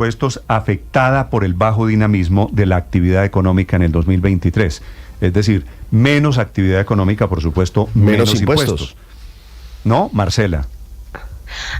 impuestos afectada por el bajo dinamismo de la actividad económica en el 2023. Es decir, menos actividad económica, por supuesto, menos impuestos. ¿No, Marcela?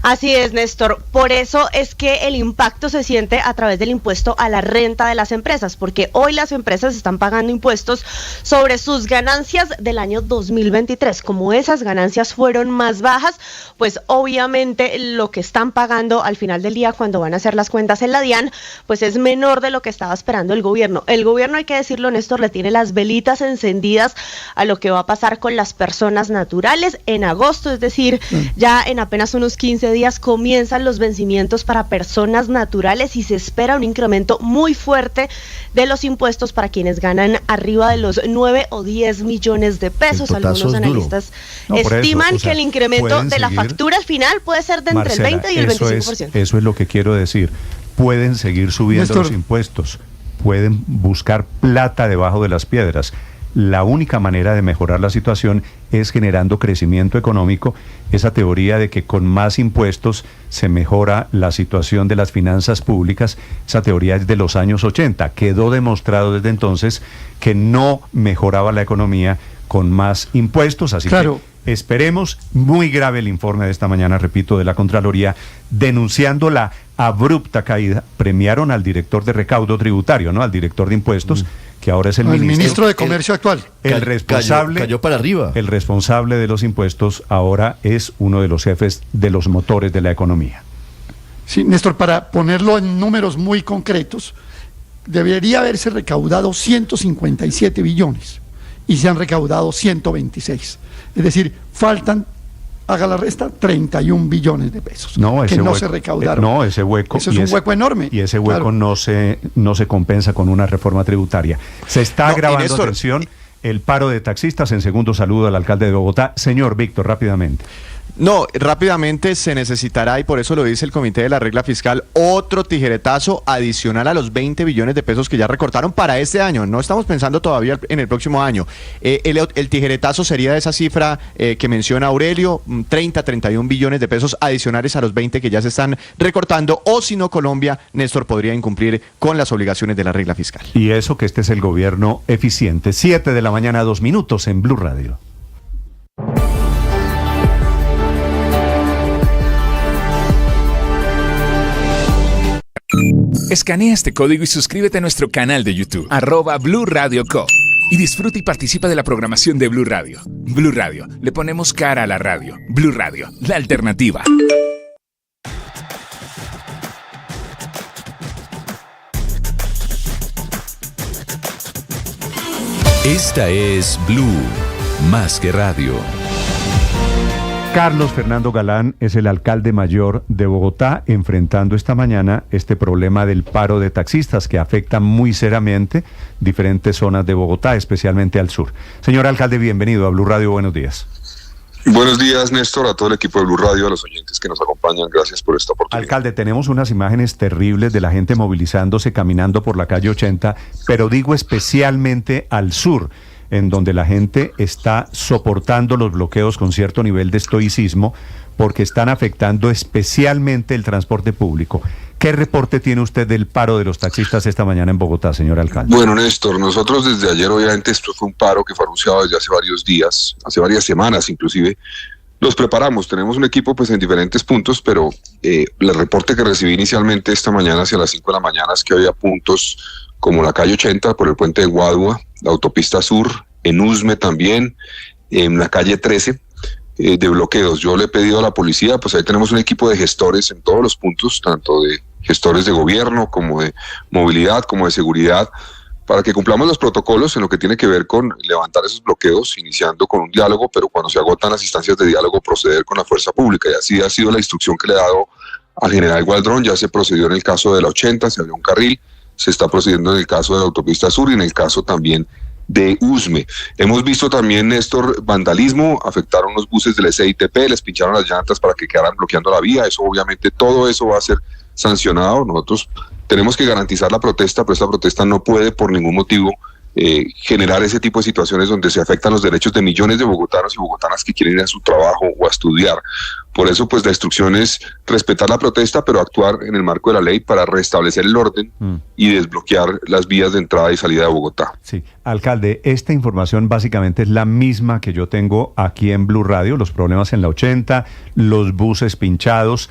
Así es, Néstor. Por eso es que el impacto se siente a través del impuesto a la renta de las empresas, porque hoy las empresas están pagando impuestos sobre sus ganancias del año 2023. Como esas ganancias fueron más bajas, pues obviamente lo que están pagando al final del día cuando van a hacer las cuentas en la DIAN, pues es menor de lo que estaba esperando el gobierno. El gobierno, hay que decirlo, Néstor, le tiene las velitas encendidas a lo que va a pasar con las personas naturales en agosto, es decir, ya en apenas unos 15 días comienzan los vencimientos para personas naturales y se espera un incremento muy fuerte de los impuestos para quienes ganan arriba de los 9 o 10 millones de pesos. Algunos analistas estiman que el incremento de la factura final puede ser de entre Marcela, el 20 y el 25%. Eso es lo que quiero decir. Pueden seguir subiendo Néstor, los impuestos, pueden buscar plata debajo de las piedras. La única manera de mejorar la situación es generando crecimiento económico. Esa teoría de que con más impuestos se mejora la situación de las finanzas públicas, esa teoría es de los años 80. Quedó demostrado desde entonces que no mejoraba la economía con más impuestos, así que esperemos. Muy grave el informe de esta mañana, repito, de la Contraloría, denunciando la abrupta caída. Premiaron al director de recaudo tributario, ¿no? Al director de impuestos, que ahora es el ministro de Comercio actual. El responsable cayó para arriba. El responsable de los impuestos ahora es uno de los jefes de los motores de la economía. Sí, Néstor, para ponerlo en números muy concretos, debería haberse recaudado 157 billones y se han recaudado 126. Es decir, faltan, haga la resta, 31 billones de pesos que no se recaudaron. No, ese hueco. Eso es un hueco enorme. Y ese hueco no se compensa con una reforma tributaria. Se está agravando, atención, el paro de taxistas. En segundo saludo al alcalde de Bogotá. Señor Víctor, rápidamente. No, rápidamente se necesitará, y por eso lo dice el Comité de la Regla Fiscal, otro tijeretazo adicional a los 20 billones de pesos que ya recortaron para este año. No estamos pensando todavía en el próximo año. El tijeretazo sería de esa cifra que menciona Aurelio, 31 billones de pesos adicionales a los 20 que ya se están recortando, o si no, Colombia, Néstor, podría incumplir con las obligaciones de la regla fiscal. Y eso que este es el gobierno eficiente. 7 de la mañana, 2 minutos en Blue Radio. Escanea este código y suscríbete a nuestro canal de YouTube, @Blue Radio Co. Y disfruta y participa de la programación de Blue Radio. Blue Radio, le ponemos cara a la radio. Blue Radio, la alternativa. Esta es Blue, más que radio. Carlos Fernando Galán es el alcalde mayor de Bogotá, enfrentando esta mañana este problema del paro de taxistas que afecta muy seriamente diferentes zonas de Bogotá, especialmente al sur. Señor alcalde, bienvenido a Blue Radio, buenos días. Buenos días, Néstor, a todo el equipo de Blue Radio, a los oyentes que nos acompañan, gracias por esta oportunidad. Alcalde, tenemos unas imágenes terribles de la gente movilizándose, caminando por la calle 80, pero digo especialmente al sur, en donde la gente está soportando los bloqueos con cierto nivel de estoicismo, porque están afectando especialmente el transporte público. ¿Qué reporte tiene usted del paro de los taxistas esta mañana en Bogotá, señor alcalde? Bueno, Néstor, nosotros desde ayer, obviamente, esto fue un paro que fue anunciado desde hace varios días, hace varias semanas inclusive. Los preparamos, tenemos un equipo pues en diferentes puntos, pero el reporte que recibí inicialmente esta mañana hacia las 5 de la mañana es que había puntos como la calle 80 por el puente de Guadua, la autopista sur, en Usme también, en la calle 13, de bloqueos. Yo le he pedido a la policía, pues ahí tenemos un equipo de gestores en todos los puntos, tanto de gestores de gobierno como de movilidad, como de seguridad, para que cumplamos los protocolos en lo que tiene que ver con levantar esos bloqueos, iniciando con un diálogo, pero cuando se agotan las instancias de diálogo, proceder con la fuerza pública. Y así ha sido la instrucción que le he dado al general Gualdrón. Ya se procedió en el caso de la 80, se abrió un carril, se está procediendo en el caso de la autopista sur y en el caso también de Usme. Hemos visto también, Néstor, vandalismo, afectaron unos buses del SITP, les pincharon las llantas para que quedaran bloqueando la vía. Eso obviamente, todo eso va a ser sancionado. Nosotros tenemos que garantizar la protesta, pero esta protesta no puede por ningún motivo generar ese tipo de situaciones donde se afectan los derechos de millones de bogotanos y bogotanas que quieren ir a su trabajo o a estudiar. Por eso, pues, la instrucción es respetar la protesta, pero actuar en el marco de la ley para restablecer el orden y desbloquear las vías de entrada y salida de Bogotá. Sí, alcalde, esta información básicamente es la misma que yo tengo aquí en Blue Radio, los problemas en la 80, los buses pinchados.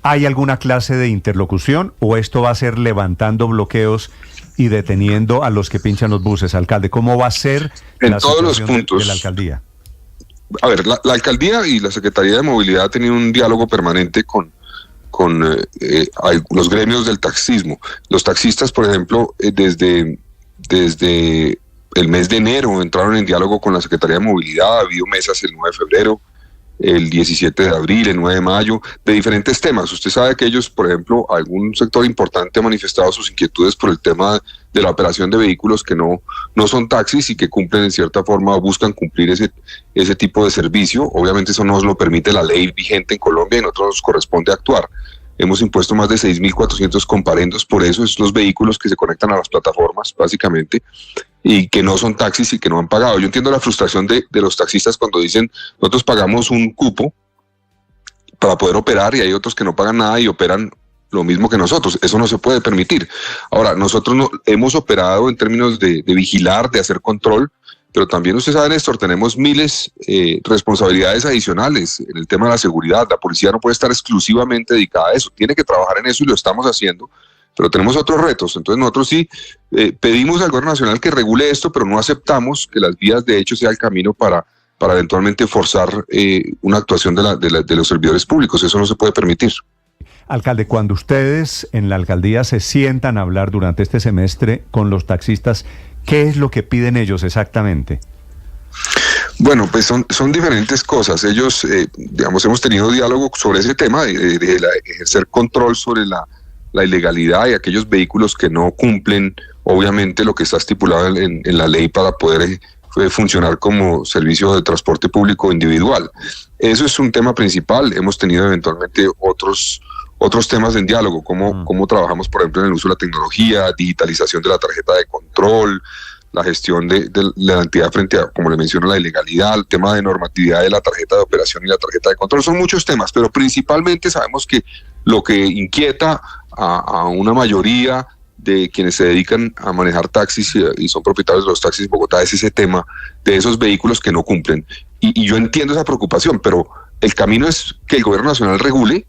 ¿Hay alguna clase de interlocución o esto va a ser levantando bloqueos y deteniendo a los que pinchan los buses, alcalde? ¿Cómo va a ser en todos los puntos de la alcaldía? A ver, la alcaldía y la Secretaría de Movilidad tienen un diálogo permanente con los gremios del taxismo. Los taxistas, por ejemplo, desde el mes de enero entraron en diálogo con la Secretaría de Movilidad. Ha habido mesas el 9 de febrero, el 17 de abril, el 9 de mayo, de diferentes temas. Usted sabe que ellos, por ejemplo, algún sector importante ha manifestado sus inquietudes por el tema de la operación de vehículos que no son taxis y que cumplen en cierta forma o buscan cumplir ese tipo de servicio. Obviamente eso no lo permite la ley vigente en Colombia y a nosotros nos corresponde actuar. Hemos impuesto más de 6.400 comparendos por eso, es los vehículos que se conectan a las plataformas, básicamente, y que no son taxis y que no han pagado. Yo entiendo la frustración de los taxistas cuando dicen, nosotros pagamos un cupo para poder operar y hay otros que no pagan nada y operan lo mismo que nosotros. Eso no se puede permitir. Ahora, nosotros no hemos operado en términos de vigilar, de hacer control, pero también usted sabe, Néstor, tenemos miles responsabilidades adicionales en el tema de la seguridad. La policía no puede estar exclusivamente dedicada a eso, tiene que trabajar en eso y lo estamos haciendo, pero tenemos otros retos. Entonces nosotros sí pedimos al gobierno nacional que regule esto, pero no aceptamos que las vías de hecho sea el camino para eventualmente forzar una actuación de los servidores públicos. Eso no se puede permitir. Alcalde, cuando ustedes en la alcaldía se sientan a hablar durante este semestre con los taxistas, ¿qué es lo que piden ellos exactamente? Bueno, pues son diferentes cosas. Ellos, hemos tenido diálogo sobre ese tema de ejercer control sobre la ilegalidad y aquellos vehículos que no cumplen, obviamente, lo que está estipulado en la ley para poder funcionar como servicio de transporte público individual. Eso es un tema principal. Hemos tenido eventualmente otros temas en diálogo, cómo trabajamos, por ejemplo, en el uso de la tecnología, digitalización de la tarjeta de control, la gestión de la entidad frente a, como le menciono, la ilegalidad, el tema de normatividad de la tarjeta de operación y la tarjeta de control. Son muchos temas, pero principalmente sabemos que lo que inquieta a una mayoría de quienes se dedican a manejar taxis y son propietarios de los taxis en Bogotá es ese tema de esos vehículos que no cumplen. Y yo entiendo esa preocupación, pero el camino es que el gobierno nacional regule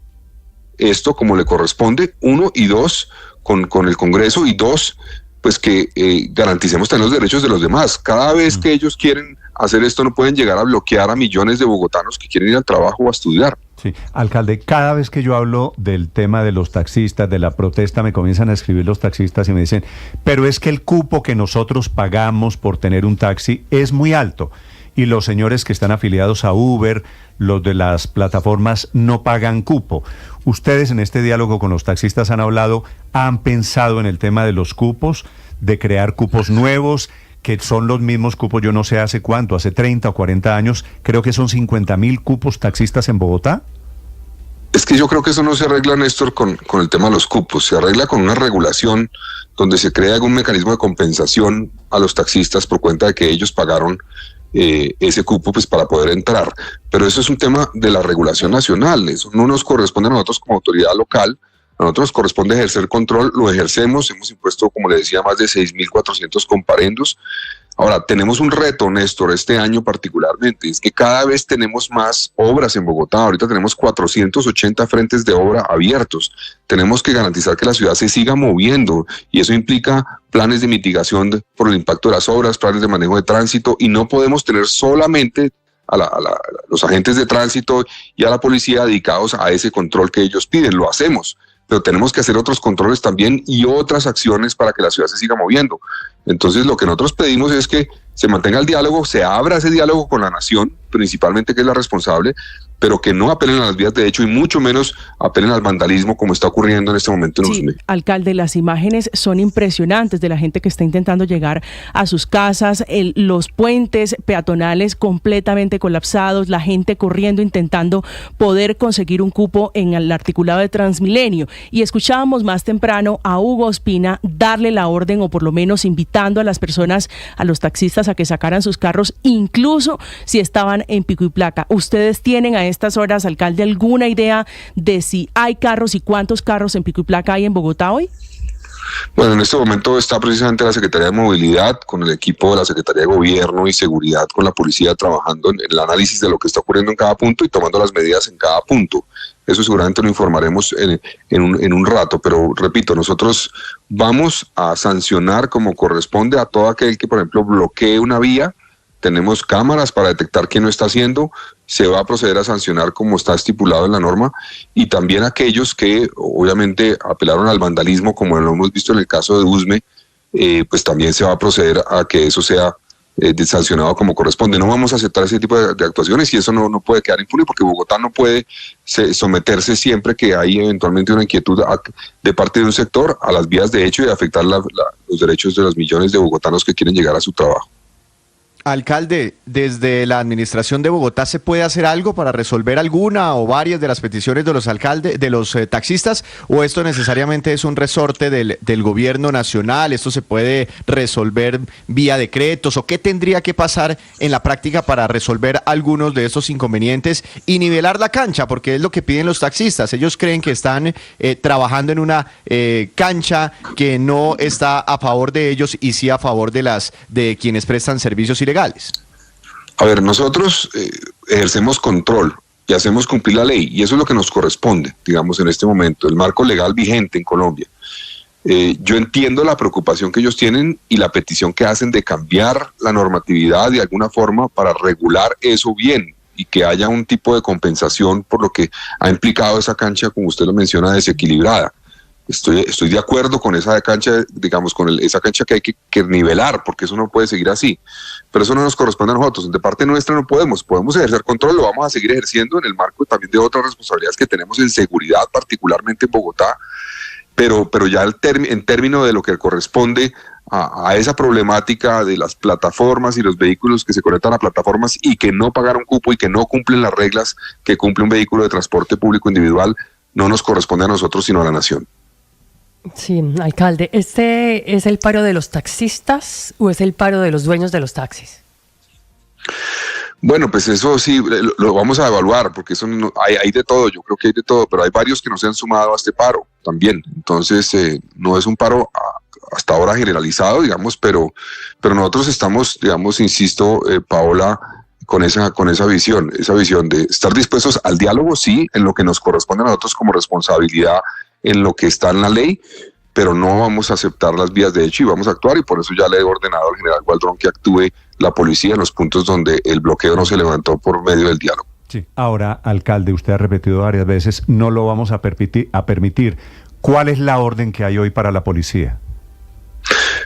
esto como le corresponde, uno, y dos, con el Congreso, y dos, pues que garanticemos también los derechos de los demás. Cada vez que ellos quieren hacer esto, no pueden llegar a bloquear a millones de bogotanos que quieren ir al trabajo o a estudiar. Sí, alcalde, cada vez que yo hablo del tema de los taxistas, de la protesta, me comienzan a escribir los taxistas y me dicen, pero es que el cupo que nosotros pagamos por tener un taxi es muy alto. Y los señores que están afiliados a Uber, los de las plataformas, no pagan cupo. Ustedes en este diálogo con los taxistas han pensado en el tema de los cupos, de crear cupos nuevos, que son los mismos cupos, yo no sé hace cuánto, hace 30 o 40 años, creo que son 50.000 cupos taxistas en Bogotá. Es que yo creo que eso no se arregla, Néstor, con el tema de los cupos, se arregla con una regulación donde se crea algún mecanismo de compensación a los taxistas por cuenta de que ellos pagaron ese cupo pues para poder entrar, pero eso es un tema de la regulación nacional, eso no nos corresponde a nosotros como autoridad local, a nosotros nos corresponde ejercer control, lo ejercemos, hemos impuesto, como le decía, más de 6.400 comparendos. Ahora, tenemos un reto, Néstor, este año particularmente, es que cada vez tenemos más obras en Bogotá. Ahorita tenemos 480 frentes de obra abiertos. Tenemos que garantizar que la ciudad se siga moviendo y eso implica planes de mitigación por el impacto de las obras, planes de manejo de tránsito, y no podemos tener solamente a los agentes de tránsito y a la policía dedicados a ese control que ellos piden. Lo hacemos, pero tenemos que hacer otros controles también y otras acciones para que la ciudad se siga moviendo. Entonces lo que nosotros pedimos es que se mantenga el diálogo, se abra ese diálogo con la nación, principalmente que es la responsable, pero que no apelen a las vías de hecho y mucho menos apelen al vandalismo como está ocurriendo en este momento en Usme. Alcalde, las imágenes son impresionantes de la gente que está intentando llegar a sus casas, los puentes peatonales completamente colapsados, la gente corriendo intentando poder conseguir un cupo en el articulado de Transmilenio. Y escuchábamos más temprano a Hugo Ospina darle la orden, o por lo menos invitando a las personas, a los taxistas, a que sacaran sus carros, incluso si estaban en pico y placa. ¿Ustedes tienen a estas horas, alcalde, alguna idea de si hay carros y cuántos carros en pico y placa hay en Bogotá hoy? Bueno, en este momento está precisamente la Secretaría de Movilidad con el equipo de la Secretaría de Gobierno y Seguridad con la policía trabajando en el análisis de lo que está ocurriendo en cada punto y tomando las medidas en cada punto. Eso seguramente lo informaremos en un rato, pero repito, nosotros vamos a sancionar como corresponde a todo aquel que, por ejemplo, bloquee una vía. Tenemos cámaras para detectar quién lo está haciendo, se va a proceder a sancionar como está estipulado en la norma, y también aquellos que obviamente apelaron al vandalismo, como lo hemos visto en el caso de Usme, pues también se va a proceder a que eso sea sancionado como corresponde. No vamos a aceptar ese tipo de actuaciones y eso no puede quedar impune, porque Bogotá no puede someterse siempre que hay eventualmente una inquietud de parte de un sector a las vías de hecho y afectar los derechos de los millones de bogotanos que quieren llegar a su trabajo. Alcalde, desde la administración de Bogotá, ¿se puede hacer algo para resolver alguna o varias de las peticiones de los alcaldes, de los taxistas, o esto necesariamente es un resorte del gobierno nacional? ¿Esto se puede resolver vía decretos, o qué tendría que pasar en la práctica para resolver algunos de estos inconvenientes y nivelar la cancha? Porque es lo que piden los taxistas. Ellos creen que están trabajando en una cancha que no está a favor de ellos y sí a favor de quienes prestan servicios ilegales. A ver, nosotros ejercemos control y hacemos cumplir la ley, y eso es lo que nos corresponde, digamos, en este momento, el marco legal vigente en Colombia. Yo entiendo la preocupación que ellos tienen y la petición que hacen de cambiar la normatividad de alguna forma para regular eso bien y que haya un tipo de compensación por lo que ha implicado esa cancha, como usted lo menciona, desequilibrada. Estoy de acuerdo con esa cancha, digamos, esa cancha que hay que nivelar, porque eso no puede seguir así. Pero eso no nos corresponde a nosotros. De parte nuestra no podemos ejercer control, lo vamos a seguir ejerciendo en el marco también de otras responsabilidades que tenemos en seguridad, particularmente en Bogotá, pero ya en términos de lo que corresponde a esa problemática de las plataformas y los vehículos que se conectan a plataformas y que no pagaron cupo y que no cumplen las reglas que cumple un vehículo de transporte público individual, no nos corresponde a nosotros sino a la nación. Sí, alcalde, ¿este es el paro de los taxistas o es el paro de los dueños de los taxis? Bueno, pues eso sí, lo vamos a evaluar, porque eso hay de todo, yo creo que hay de todo, pero hay varios que no se han sumado a este paro también. Entonces, no es un paro hasta ahora generalizado, digamos, pero nosotros estamos, digamos, insisto, Paola, con esa visión de estar dispuestos al diálogo, sí, en lo que nos corresponde a nosotros como responsabilidad, en lo que está en la ley, pero no vamos a aceptar las vías de hecho y vamos a actuar, y por eso ya le he ordenado al general Gualdrón que actúe la policía en los puntos donde el bloqueo no se levantó por medio del diálogo. Sí. Ahora, alcalde, usted ha repetido varias veces, no lo vamos a permitir. ¿Cuál es la orden que hay hoy para la policía?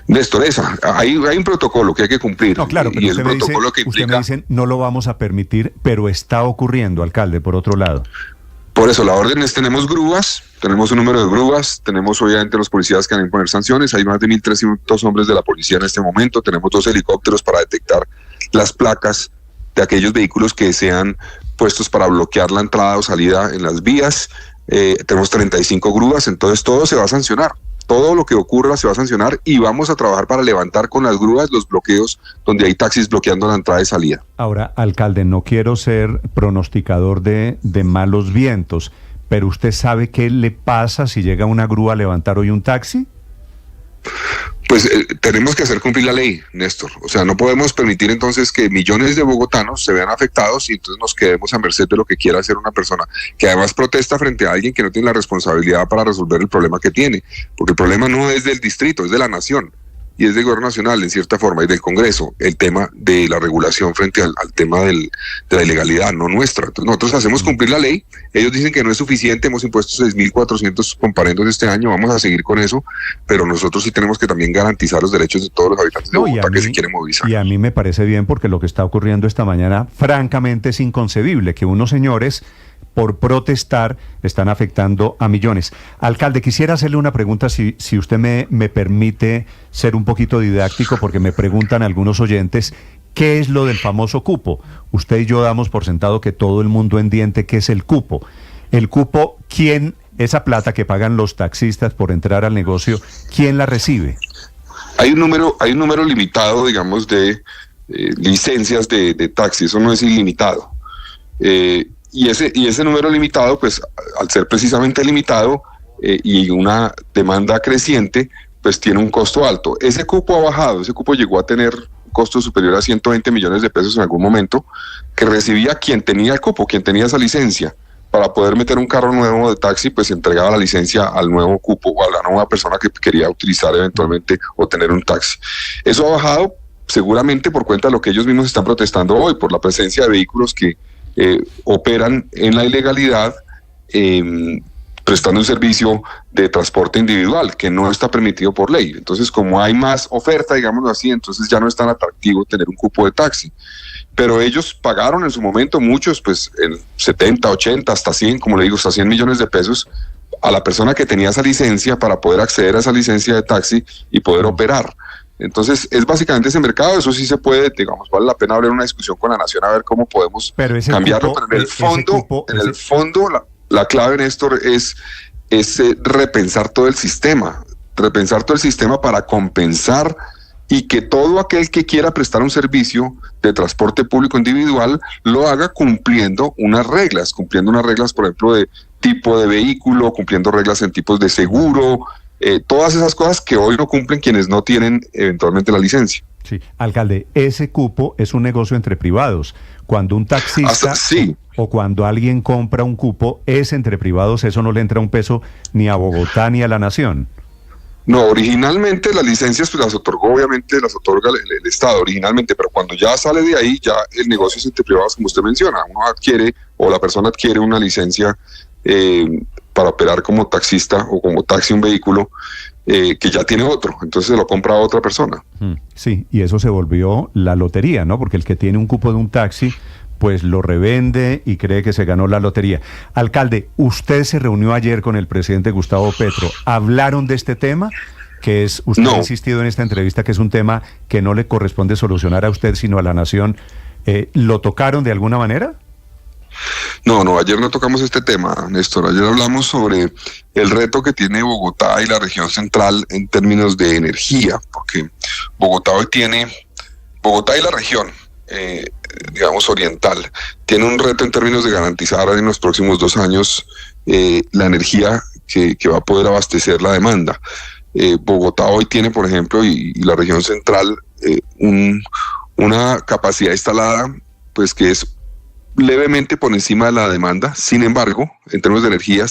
Néstor, hay un protocolo que hay que cumplir. No, claro, pero y el protocolo que implica... Usted me dice, no lo vamos a permitir, pero está ocurriendo, alcalde, por otro lado. Por eso la orden es, tenemos grúas, tenemos un número de grúas, tenemos obviamente los policías que van a imponer sanciones, hay más de 1.300 hombres de la policía en este momento, tenemos 2 helicópteros para detectar las placas de aquellos vehículos que sean puestos para bloquear la entrada o salida en las vías, tenemos 35 grúas, entonces todo se va a sancionar. Todo lo que ocurra se va a sancionar y vamos a trabajar para levantar con las grúas los bloqueos donde hay taxis bloqueando la entrada y salida. Ahora, alcalde, no quiero ser pronosticador de malos vientos, pero ¿usted sabe qué le pasa si llega una grúa a levantar hoy un taxi? Pues tenemos que hacer cumplir la ley, Néstor. O sea, no podemos permitir entonces que millones de bogotanos se vean afectados y entonces nos quedemos a merced de lo que quiera hacer una persona que además protesta frente a alguien que no tiene la responsabilidad para resolver el problema que tiene. Porque el problema no es del distrito, es de la nación. y es del gobierno nacional en cierta forma y del Congreso el tema de la regulación frente al tema de la ilegalidad, no nuestra. Entonces nosotros hacemos cumplir la ley, ellos dicen que no es suficiente, hemos impuesto 6.400 comparendos este año, vamos a seguir con eso, pero nosotros sí tenemos que también garantizar los derechos de todos los habitantes de Bogotá que se quieren movilizar. Y a mí me parece bien porque lo que está ocurriendo esta mañana francamente es inconcebible que unos señores por protestar están afectando a millones. Alcalde, quisiera hacerle una pregunta, si usted me permite ser un poquito didáctico, porque me preguntan algunos oyentes, ¿qué es lo del famoso cupo? Usted y yo damos por sentado que todo el mundo entiende qué es el cupo. El cupo, ¿quién, esa plata que pagan los taxistas por entrar al negocio, quién la recibe? Hay un número limitado, digamos, de licencias de taxi, eso no es ilimitado. Y ese número limitado, pues al ser precisamente limitado y una demanda creciente, pues tiene un costo alto. Ese cupo ha bajado, ese cupo llegó a tener un costo superior a 120 millones de pesos en algún momento, que recibía quien tenía el cupo, quien tenía esa licencia. Para poder meter un carro nuevo de taxi, pues entregaba la licencia al nuevo cupo o a la nueva persona que quería utilizar eventualmente o tener un taxi. Eso ha bajado seguramente por cuenta de lo que ellos mismos están protestando hoy, por la presencia de vehículos que operan en la ilegalidad, prestando un servicio de transporte individual que no está permitido por ley. Entonces, como hay más oferta, digámoslo así, entonces ya no es tan atractivo tener un cupo de taxi. Pero ellos pagaron en su momento, muchos, pues en 70, 80, hasta 100, como le digo, hasta 100 millones de pesos a la persona que tenía esa licencia para poder acceder a esa licencia de taxi y poder operar. Entonces, es básicamente ese mercado, eso sí se puede, digamos, vale la pena abrir una discusión con la Nación a ver cómo podemos cambiarlo, pero en el fondo, la clave, Néstor, es repensar todo el sistema para compensar y que todo aquel que quiera prestar un servicio de transporte público individual lo haga cumpliendo unas reglas, por ejemplo, de tipo de vehículo, cumpliendo reglas en tipos de seguro, todas esas cosas que hoy no cumplen quienes no tienen eventualmente la licencia. Sí, alcalde, ese cupo es un negocio entre privados. Cuando un taxista o cuando alguien compra un cupo, es entre privados, eso no le entra un peso ni a Bogotá ni a la Nación. No, originalmente las licencias pues las otorga el Estado originalmente, pero cuando ya sale de ahí, ya el negocio es entre privados, como usted menciona. Uno adquiere, o la persona adquiere una licencia para operar como taxista o como taxi un vehículo que ya tiene otro, entonces se lo compra a otra persona. Sí, y eso se volvió la lotería, ¿no? Porque el que tiene un cupo de un taxi, pues lo revende y cree que se ganó la lotería. Alcalde, usted se reunió ayer con el presidente Gustavo Petro. ¿Hablaron de este tema? Que es, usted ha insistido en esta entrevista que es un tema que no le corresponde solucionar a usted, sino a la Nación. ¿Lo tocaron de alguna manera? No, ayer no tocamos este tema, Néstor. Ayer hablamos sobre el reto que tiene Bogotá y la región central en términos de energía, porque Bogotá y la región, digamos oriental, tiene un reto en términos de garantizar en los próximos 2 años la energía que va a poder abastecer la demanda. Bogotá hoy tiene, por ejemplo, y la región central, una capacidad instalada, pues que es levemente por encima de la demanda. Sin embargo, en términos de energía,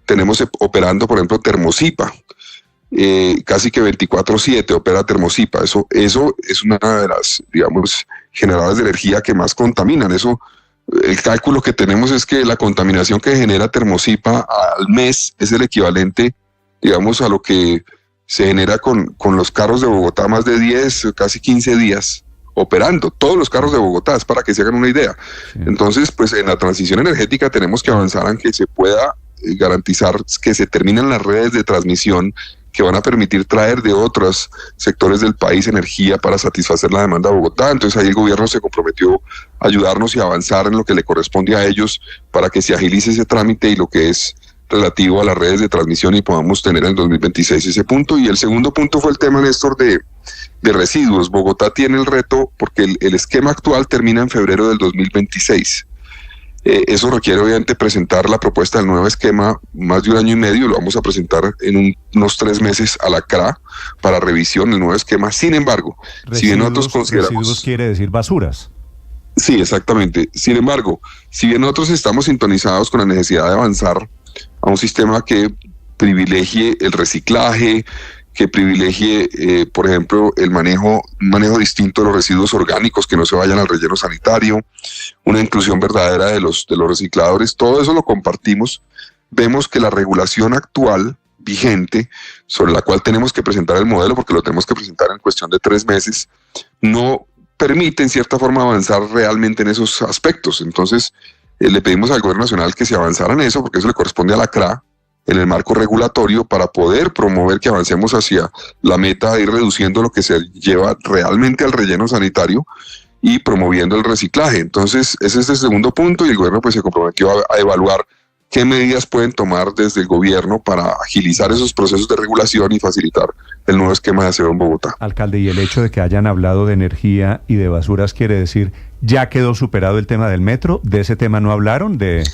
tenemos operando, por ejemplo, Termosipa, casi que 24/7 opera Termosipa. Eso es una de las, digamos, generadores de energía que más contaminan. El cálculo que tenemos es que la contaminación que genera Termosipa al mes es el equivalente, digamos, a lo que se genera con los carros de Bogotá, más de 10, casi 15 días operando, todos los carros de Bogotá, es para que se hagan una idea. Sí. Entonces, pues en la transición energética tenemos que avanzar en que se pueda garantizar que se terminen las redes de transmisión que van a permitir traer de otros sectores del país energía para satisfacer la demanda de Bogotá. Entonces ahí el gobierno se comprometió a ayudarnos y avanzar en lo que le corresponde a ellos para que se agilice ese trámite y lo que es relativo a las redes de transmisión y podamos tener en 2026 ese punto. Y el segundo punto fue el tema, Néstor, de residuos. Bogotá tiene el reto porque el esquema actual termina en febrero del 2026. Eso requiere obviamente presentar la propuesta del nuevo esquema más de 1 año y medio. Lo vamos a presentar en unos 3 meses a la CRA para revisión del nuevo esquema. Sin embargo, si bien nosotros consideramos... Residuos quiere decir basuras. Sí, exactamente. Sin embargo, si bien nosotros estamos sintonizados con la necesidad de avanzar a un sistema que privilegie el reciclaje, que privilegie, por ejemplo, un manejo distinto de los residuos orgánicos, que no se vayan al relleno sanitario, una inclusión verdadera de los recicladores. Todo eso lo compartimos. Vemos que la regulación actual vigente, sobre la cual tenemos que presentar el modelo, porque lo tenemos que presentar en cuestión de 3 meses, no permite en cierta forma avanzar realmente en esos aspectos. Entonces, le pedimos al Gobierno Nacional que se avanzara en eso, porque eso le corresponde a la CRA, en el marco regulatorio, para poder promover que avancemos hacia la meta de ir reduciendo lo que se lleva realmente al relleno sanitario y promoviendo el reciclaje. Entonces, ese es el segundo punto, y el gobierno pues se comprometió a evaluar qué medidas pueden tomar desde el gobierno para agilizar esos procesos de regulación y facilitar el nuevo esquema de aseo en Bogotá. Alcalde, y el hecho de que hayan hablado de energía y de basuras quiere decir, ¿ya quedó superado el tema del metro? ¿De ese tema no hablaron? ¿De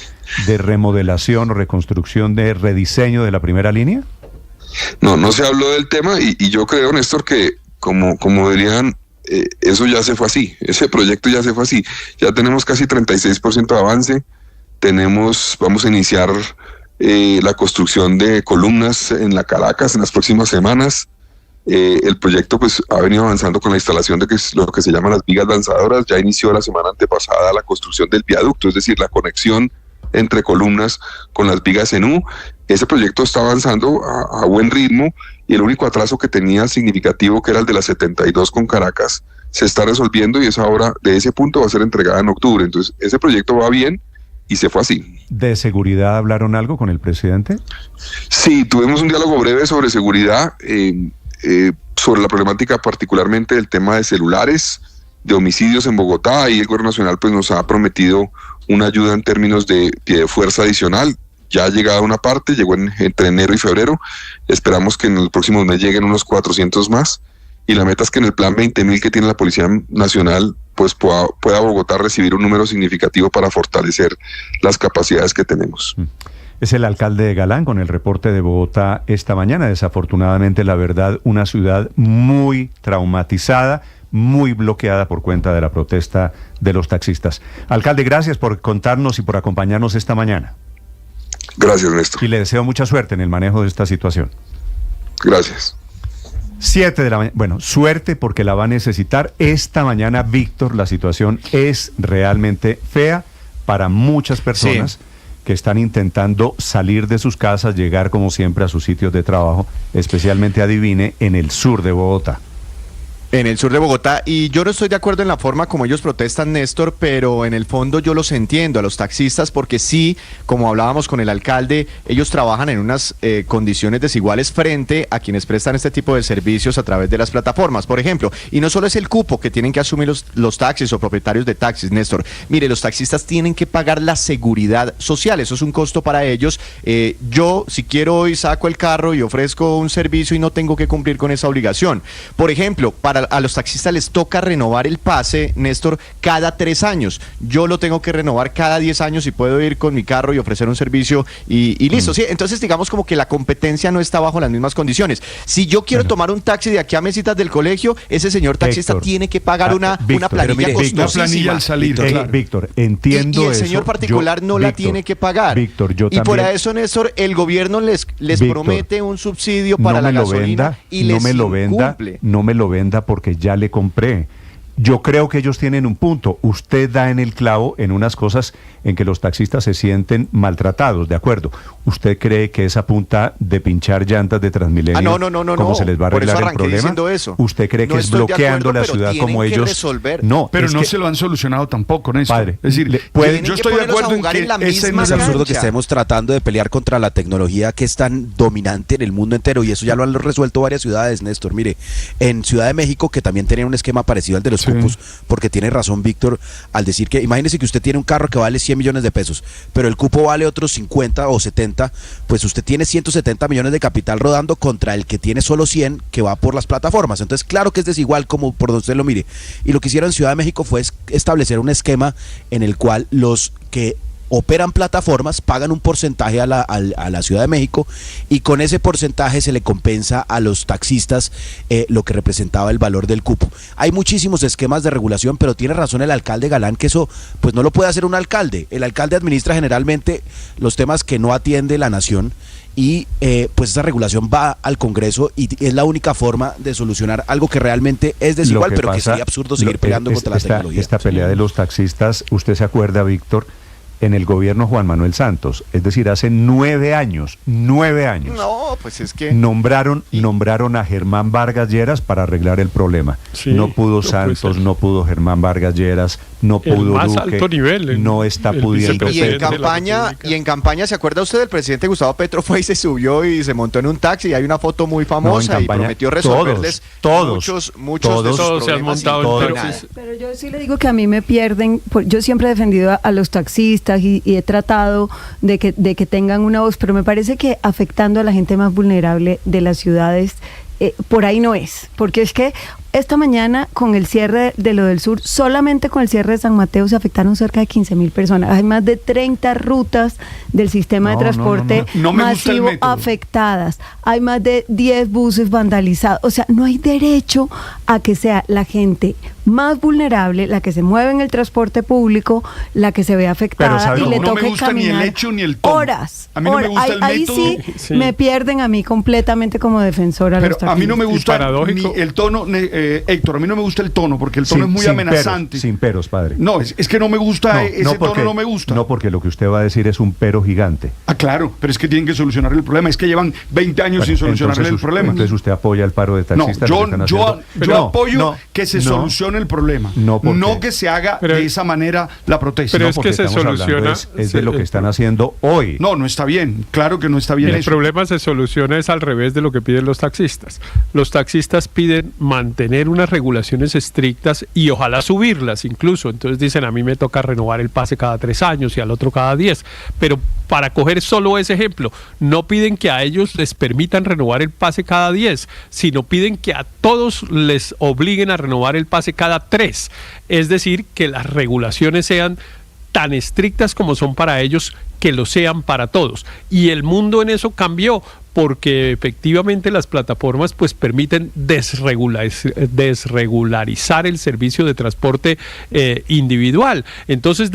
remodelación o reconstrucción, de rediseño de la primera línea? No se habló del tema, y yo creo, Néstor, que como dirían, eso ya se fue así, ese proyecto ya se fue así. Ya tenemos casi 36% de avance. Vamos a iniciar la construcción de columnas en la Caracas en las próximas semanas. El proyecto pues ha venido avanzando con la instalación de lo que se llaman las vigas lanzadoras. Ya inició la semana antepasada la construcción del viaducto, es decir, la conexión entre columnas con las vigas en U. Ese proyecto está avanzando a buen ritmo, y el único atraso que tenía significativo, que era el de la 72 con Caracas, se está resolviendo, y esa obra de ese punto va a ser entregada en octubre. Entonces, ese proyecto va bien y se fue así. ¿De seguridad hablaron algo con el presidente? Sí, tuvimos un diálogo breve sobre seguridad, sobre la problemática particularmente del tema de celulares, de homicidios en Bogotá, y el Gobierno Nacional pues nos ha prometido una ayuda en términos de pie de fuerza adicional. Ya ha llegado una parte, llegó entre enero y febrero. Esperamos que en los próximos meses lleguen unos 400 más, y la meta es que en el plan 20.000 que tiene la Policía Nacional pues pueda Bogotá recibir un número significativo para fortalecer las capacidades que tenemos. Es el alcalde Galán con el reporte de Bogotá esta mañana. Desafortunadamente, la verdad, una ciudad muy traumatizada, muy bloqueada por cuenta de la protesta de los taxistas. Alcalde, gracias por contarnos y por acompañarnos esta mañana. Gracias, Néstor. Y le deseo mucha suerte en el manejo de esta situación. Gracias. 7 de la mañana. Bueno, suerte porque la va a necesitar. Esta mañana, Víctor, la situación es realmente fea para muchas personas que están intentando salir de sus casas, llegar como siempre a sus sitios de trabajo, especialmente, adivine, en el sur de Bogotá. En el sur de Bogotá, y yo no estoy de acuerdo en la forma como ellos protestan, Néstor, pero en el fondo yo los entiendo a los taxistas, porque sí, como hablábamos con el alcalde, ellos trabajan en unas condiciones desiguales frente a quienes prestan este tipo de servicios a través de las plataformas, por ejemplo. Y no solo es el cupo que tienen que asumir los taxis o propietarios de taxis, Néstor. Mire, los taxistas tienen que pagar la seguridad social, eso es un costo para ellos. Yo, si quiero hoy, saco el carro y ofrezco un servicio y no tengo que cumplir con esa obligación. Por ejemplo, a los taxistas les toca renovar el pase, Néstor, cada 3 años. Yo lo tengo que renovar cada 10 años y puedo ir con mi carro y ofrecer un servicio y listo. ¿Sí? Entonces, digamos como que la competencia no está bajo las mismas condiciones. Si yo quiero tomar un taxi de aquí a mesitas del colegio, ese señor taxista Víctor, tiene que pagar una planilla costosísima. Una planilla al salir. Víctor, entiendo y el eso. señor particular no la tiene que pagar. Víctor, yo y también. por eso, Néstor, el gobierno les Víctor, promete un subsidio para la gasolina y les incumple. No me lo venda porque ya le compré. Yo creo que ellos tienen un punto. Usted da en el clavo en unas cosas en que los taxistas se sienten maltratados, de acuerdo. ¿Usted cree que esa punta de pinchar llantas de Transmilenio, cómo se les va a arreglar el problema? ¿Usted cree que es bloqueando la ciudad como ellos? No, pero no se lo han solucionado tampoco, Néstor. Padre, es decir, yo estoy de acuerdo en que ese no es absurdo que estemos tratando de pelear contra la tecnología que es tan dominante en el mundo entero, y eso ya lo han resuelto varias ciudades, Néstor. Mire, en Ciudad de México, que también tenían un esquema parecido al de los cupos, porque tiene razón Víctor al decir que, imagínese que usted tiene un carro que vale 100 millones de pesos, pero el cupo vale otros 50 o 70, pues usted tiene 170 millones de capital rodando contra el que tiene solo 100 que va por las plataformas. Entonces, claro que es desigual como por donde usted lo mire. Y lo que hicieron en Ciudad de México fue establecer un esquema en el cual los que operan plataformas pagan un porcentaje a la Ciudad de México, y con ese porcentaje se le compensa a los taxistas lo que representaba el valor del cupo. Hay muchísimos esquemas de regulación, pero tiene razón el alcalde Galán que eso pues no lo puede hacer un alcalde. El alcalde administra generalmente los temas que no atiende la nación, y pues esa regulación va al Congreso y es la única forma de solucionar algo que realmente es desigual, pero que sería absurdo seguir peleando contra la tecnología. Esta pelea de los taxistas, usted se acuerda, Víctor, en el gobierno Juan Manuel Santos, es decir, hace 9 años. No, pues es que nombraron a Germán Vargas Lleras para arreglar el problema. Sí, no pudo Santos, no pudo Germán Vargas Lleras, no pudo el más Duque, alto nivel, no está pudiendo. Y en campaña, ¿se acuerda usted del presidente Gustavo Petro? Fue y se subió y se montó en un taxi y hay una foto muy famosa y prometió resolverles muchos de esos se han montado en taxis. Pero yo sí le digo que a mí me pierden, yo siempre he defendido a los taxistas y he tratado de que tengan una voz, pero me parece que afectando a la gente más vulnerable de las ciudades, por ahí no es, porque es que esta mañana con el cierre de lo del sur, solamente con el cierre de San Mateo se afectaron cerca de 15.000 personas. Hay más de 30 rutas del sistema de transporte masivo afectadas. Hay más de 10 buses vandalizados. O sea, no hay derecho a que sea la gente más vulnerable, la que se mueve en el transporte público, la que se ve afectada y le toque caminar ni el hecho ni el tono. Horas. A mí no me gusta el ahí método. Sí me pierden a mí completamente como defensora de los taxistas. A mí no me gusta ni el tono, Héctor, a mí no me gusta el tono porque el tono es muy amenazante. Sin peros, padre. No, es que no me gusta ese tono, no me gusta. No, porque lo que usted va a decir es un pero gigante. Ah, claro, pero es que tienen que solucionar el problema. Es que llevan 20 años sin solucionar el problema. Entonces usted apoya el paro de taxistas. Yo apoyo que se solucione el problema. No que se haga de esa manera la protesta. Pero es que se soluciona. Es de lo que están haciendo hoy. No está bien. Claro que no está bien. El problema se soluciona es al revés de lo que piden los taxistas. Los taxistas piden mantener unas regulaciones estrictas y ojalá subirlas incluso. Entonces dicen, a mí me toca renovar el pase cada 3 años y al otro cada 10. Pero para coger solo ese ejemplo, no piden que a ellos les permitan renovar el pase cada 10, sino piden que a todos les obliguen a renovar el pase cada 3. Es decir, que las regulaciones sean tan estrictas como son para ellos, que lo sean para todos. Y el mundo en eso cambió, porque efectivamente las plataformas pues permiten desregularizar el servicio de transporte individual. Entonces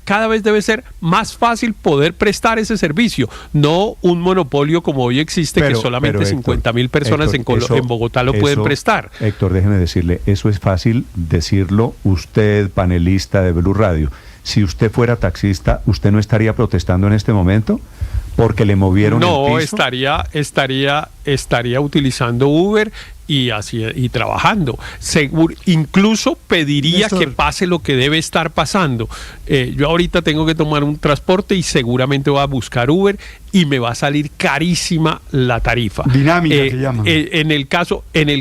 cada vez debe ser más fácil poder prestar ese servicio, no un monopolio como hoy existe, que solamente 50.000 personas en Bogotá lo pueden prestar. Héctor, déjeme decirle, eso es fácil decirlo usted, panelista de Blue Radio. Si usted fuera taxista, ¿usted no estaría protestando en este momento? Porque le movieron el piso. Estaría utilizando Uber y trabajando. Incluso pediría que pase lo que debe estar pasando. Yo ahorita tengo que tomar un transporte y seguramente voy a buscar Uber y me va a salir carísima la tarifa. Dinámica que llaman. En el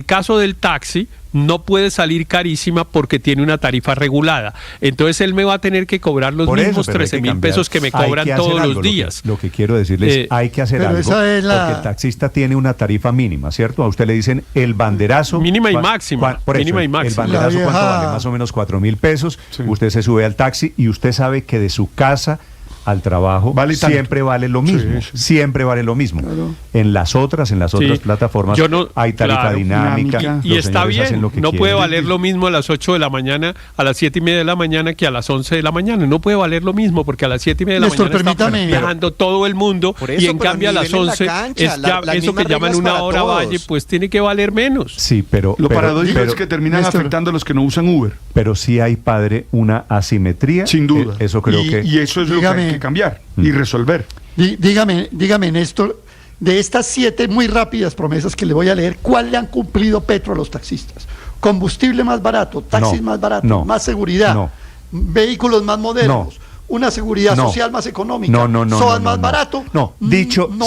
caso del taxi, no puede salir carísima porque tiene una tarifa regulada. Entonces él me va a tener que cobrar los mismos 13.000 pesos que me cobran todos los días. Lo que quiero decirles es, hay que hacer algo, porque el taxista tiene una tarifa mínima, ¿cierto? A usted le dicen el banderazo. Mínima y máxima. El banderazo, ¿cuánto vale? Más o menos 4.000 pesos. Sí. Usted se sube al taxi y usted sabe que de su casa al trabajo siempre vale lo mismo, siempre vale lo mismo. Claro. En las otras plataformas hay tarifa dinámica y está bien, no puede valer lo mismo a las 8 de la mañana, a las 7:30 de la mañana que a las 11 de la mañana, no puede valer lo mismo porque a las 7:30 de la mañana está viajando todo el mundo y en cambio a las 11 eso que llaman una hora valle, pues tiene que valer menos. Sí, pero lo paradójico es que terminan afectando a los que no usan Uber. Pero sí hay, padre, una asimetría. Sin duda. Eso creo y eso es lo que hay que cambiar y resolver. Dígame, Néstor, de estas 7 muy rápidas promesas que le voy a leer, ¿cuál le han cumplido Petro a los taxistas? Combustible más barato, taxis más baratos, más seguridad, vehículos más modernos, una seguridad social más económica, SOAS más barato,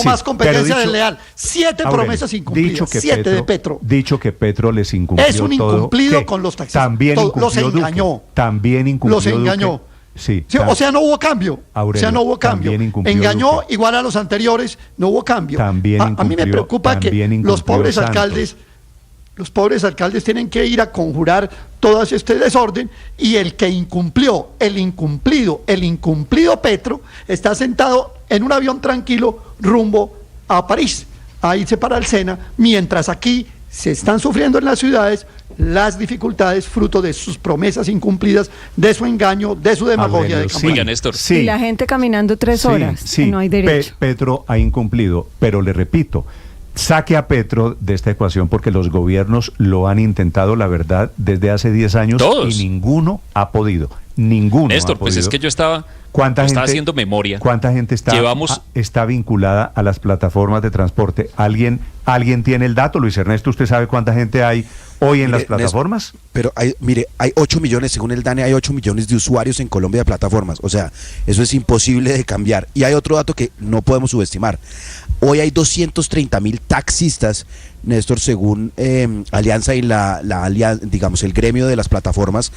más competencia desleal. 7 promesas incumplidas, 7 de Petro. Dicho que Petro les incumplió. Es un incumplido con los taxistas. También los engañó. También incumplió. Los engañó. Sí, o sea, no hubo cambio. Aurelio, Engañó Duque. igual a los anteriores, no hubo cambio. A mí me preocupa que los pobres alcaldes tienen que ir a conjurar todo este desorden y el incumplido Petro está sentado en un avión tranquilo rumbo a París, a irse para el Sena, mientras aquí se están sufriendo en las ciudades las dificultades fruto de sus promesas incumplidas, de su engaño, de su demagogia de campaña. Oiga, Néstor. Y la gente caminando 3 horas, no hay derecho. Petro ha incumplido, pero le repito, saque a Petro de esta ecuación porque los gobiernos lo han intentado, la verdad, desde hace 10 años. Todos. Y ninguno ha podido. Ninguno. Néstor, pues es que yo estaba haciendo memoria. ¿Cuánta gente está vinculada a las plataformas de transporte? ¿Alguien tiene el dato? Luis Ernesto, ¿usted sabe cuánta gente hay hoy en las plataformas? Pero hay 8 millones, según el DANE, hay 8 millones de usuarios en Colombia de plataformas. O sea, eso es imposible de cambiar. Y hay otro dato que no podemos subestimar. Hoy hay 230.000 taxistas, Néstor, según Alianza y digamos, el gremio de las plataformas,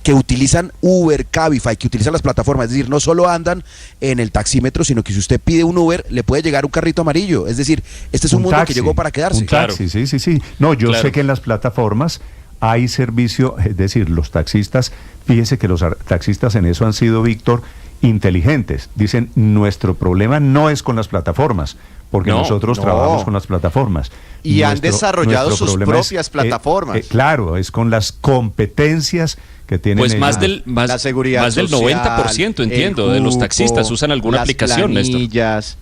que utilizan Uber, Cabify, que utilizan las plataformas. Es decir, no solo andan en el taxímetro, sino que si usted pide un Uber, le puede llegar un carrito amarillo. Es decir, este es un mundo que llegó para quedarse. Un taxi, sí. No, yo sé que en las plataformas hay servicio, es decir, los taxistas, fíjese que los taxistas en eso han sido, Víctor, inteligentes. Dicen, nuestro problema no es con las plataformas, porque nosotros trabajamos con las plataformas. Y han desarrollado sus propias plataformas. Claro, es con las competencias que tienen. Pues la seguridad más del 90%, entiendo, cupo, de los taxistas usan alguna aplicación, planillas,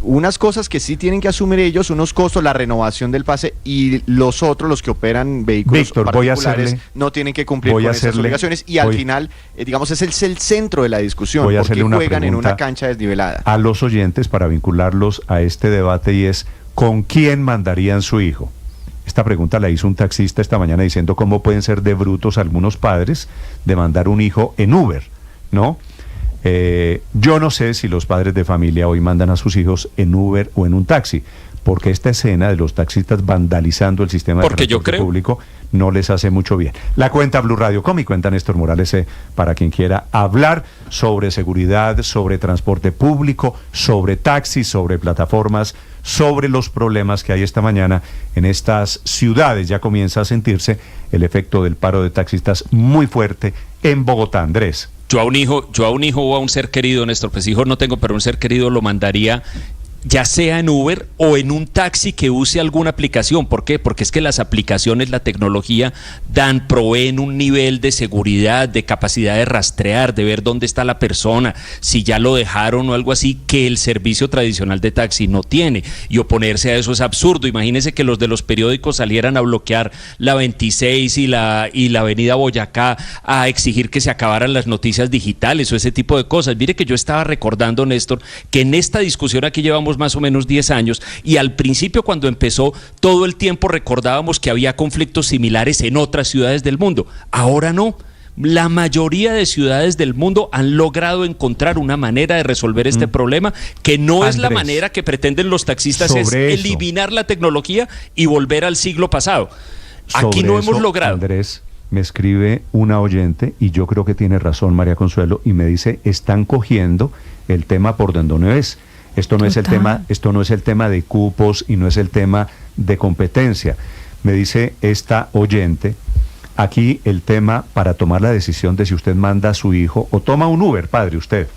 unas cosas que sí tienen que asumir ellos, unos costos, la renovación del pase, y los otros, los que operan vehículos particulares, no tienen que cumplir con esas obligaciones, y al final, digamos, es el centro de la discusión, porque juegan en una cancha desnivelada. A los oyentes, para vincularlos a este debate, y es, ¿con quién mandarían su hijo? Esta pregunta la hizo un taxista esta mañana diciendo cómo pueden ser de brutos algunos padres de mandar un hijo en Uber, ¿no? Yo no sé si los padres de familia hoy mandan a sus hijos en Uber o en un taxi, porque esta escena de los taxistas vandalizando el sistema de transporte público no les hace mucho bien. La cuenta Blue Radio Com y cuenta Néstor Morales para quien quiera hablar sobre seguridad, sobre transporte público, sobre taxis, sobre plataformas, sobre los problemas que hay esta mañana en estas ciudades. Ya comienza a sentirse el efecto del paro de taxistas muy fuerte en Bogotá. Andrés. Yo a un hijo o a un ser querido, Néstor, pues hijos no tengo, pero un ser querido lo mandaría ya sea en Uber o en un taxi que use alguna aplicación. ¿Por qué? Porque es que las aplicaciones, la tecnología proveen un nivel de seguridad, de capacidad de rastrear, de ver dónde está la persona, si ya lo dejaron o algo así, que el servicio tradicional de taxi no tiene. Y oponerse a eso es absurdo. Imagínense que los de los periódicos salieran a bloquear la 26 y la avenida Boyacá, a exigir que se acabaran las noticias digitales o ese tipo de cosas. Mire que yo estaba recordando, Néstor, que en esta discusión aquí llevamos más o menos 10 años, y al principio, cuando empezó, todo el tiempo recordábamos que había conflictos similares en otras ciudades del mundo. Ahora no. La mayoría de ciudades del mundo han logrado encontrar una manera de resolver este problema, que no es la manera que pretenden los taxistas, es eliminar la tecnología y volver al siglo pasado. Aquí no hemos logrado. Andrés, me escribe una oyente, y yo creo que tiene razón, María Consuelo, y me dice, están cogiendo el tema por donde no es. Esto no es el tema de cupos y no es el tema de competencia. Me dice esta oyente, aquí el tema para tomar la decisión de si usted manda a su hijo o toma un Uber, padre, usted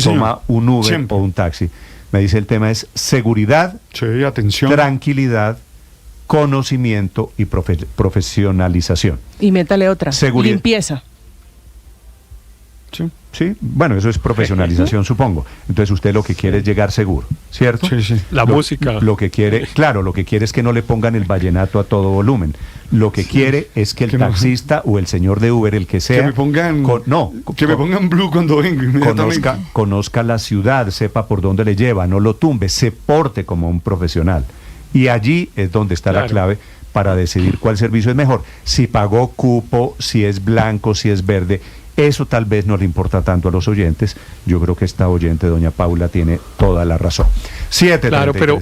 toma un Uber o un taxi. Me dice el tema es seguridad, atención, tranquilidad, conocimiento y profesionalización. Y métale otra, limpieza. Sí, bueno, eso es profesionalización, supongo. Entonces usted lo que quiere es llegar seguro, ¿cierto? Sí. La música. Lo que quiere es que no le pongan el vallenato a todo volumen. Lo que quiere es que el taxista o el señor de Uber, el que sea, que me pongan Blue cuando venga inmediatamente. Conozca la ciudad, sepa por dónde le lleva, no lo tumbe, se porte como un profesional. Y allí es donde está la clave para decidir cuál servicio es mejor. Si pagó cupo, si es blanco, si es verde. Eso tal vez no le importa tanto a los oyentes. Yo creo que esta oyente, doña Paula, tiene toda la razón. 7:33 Claro, pero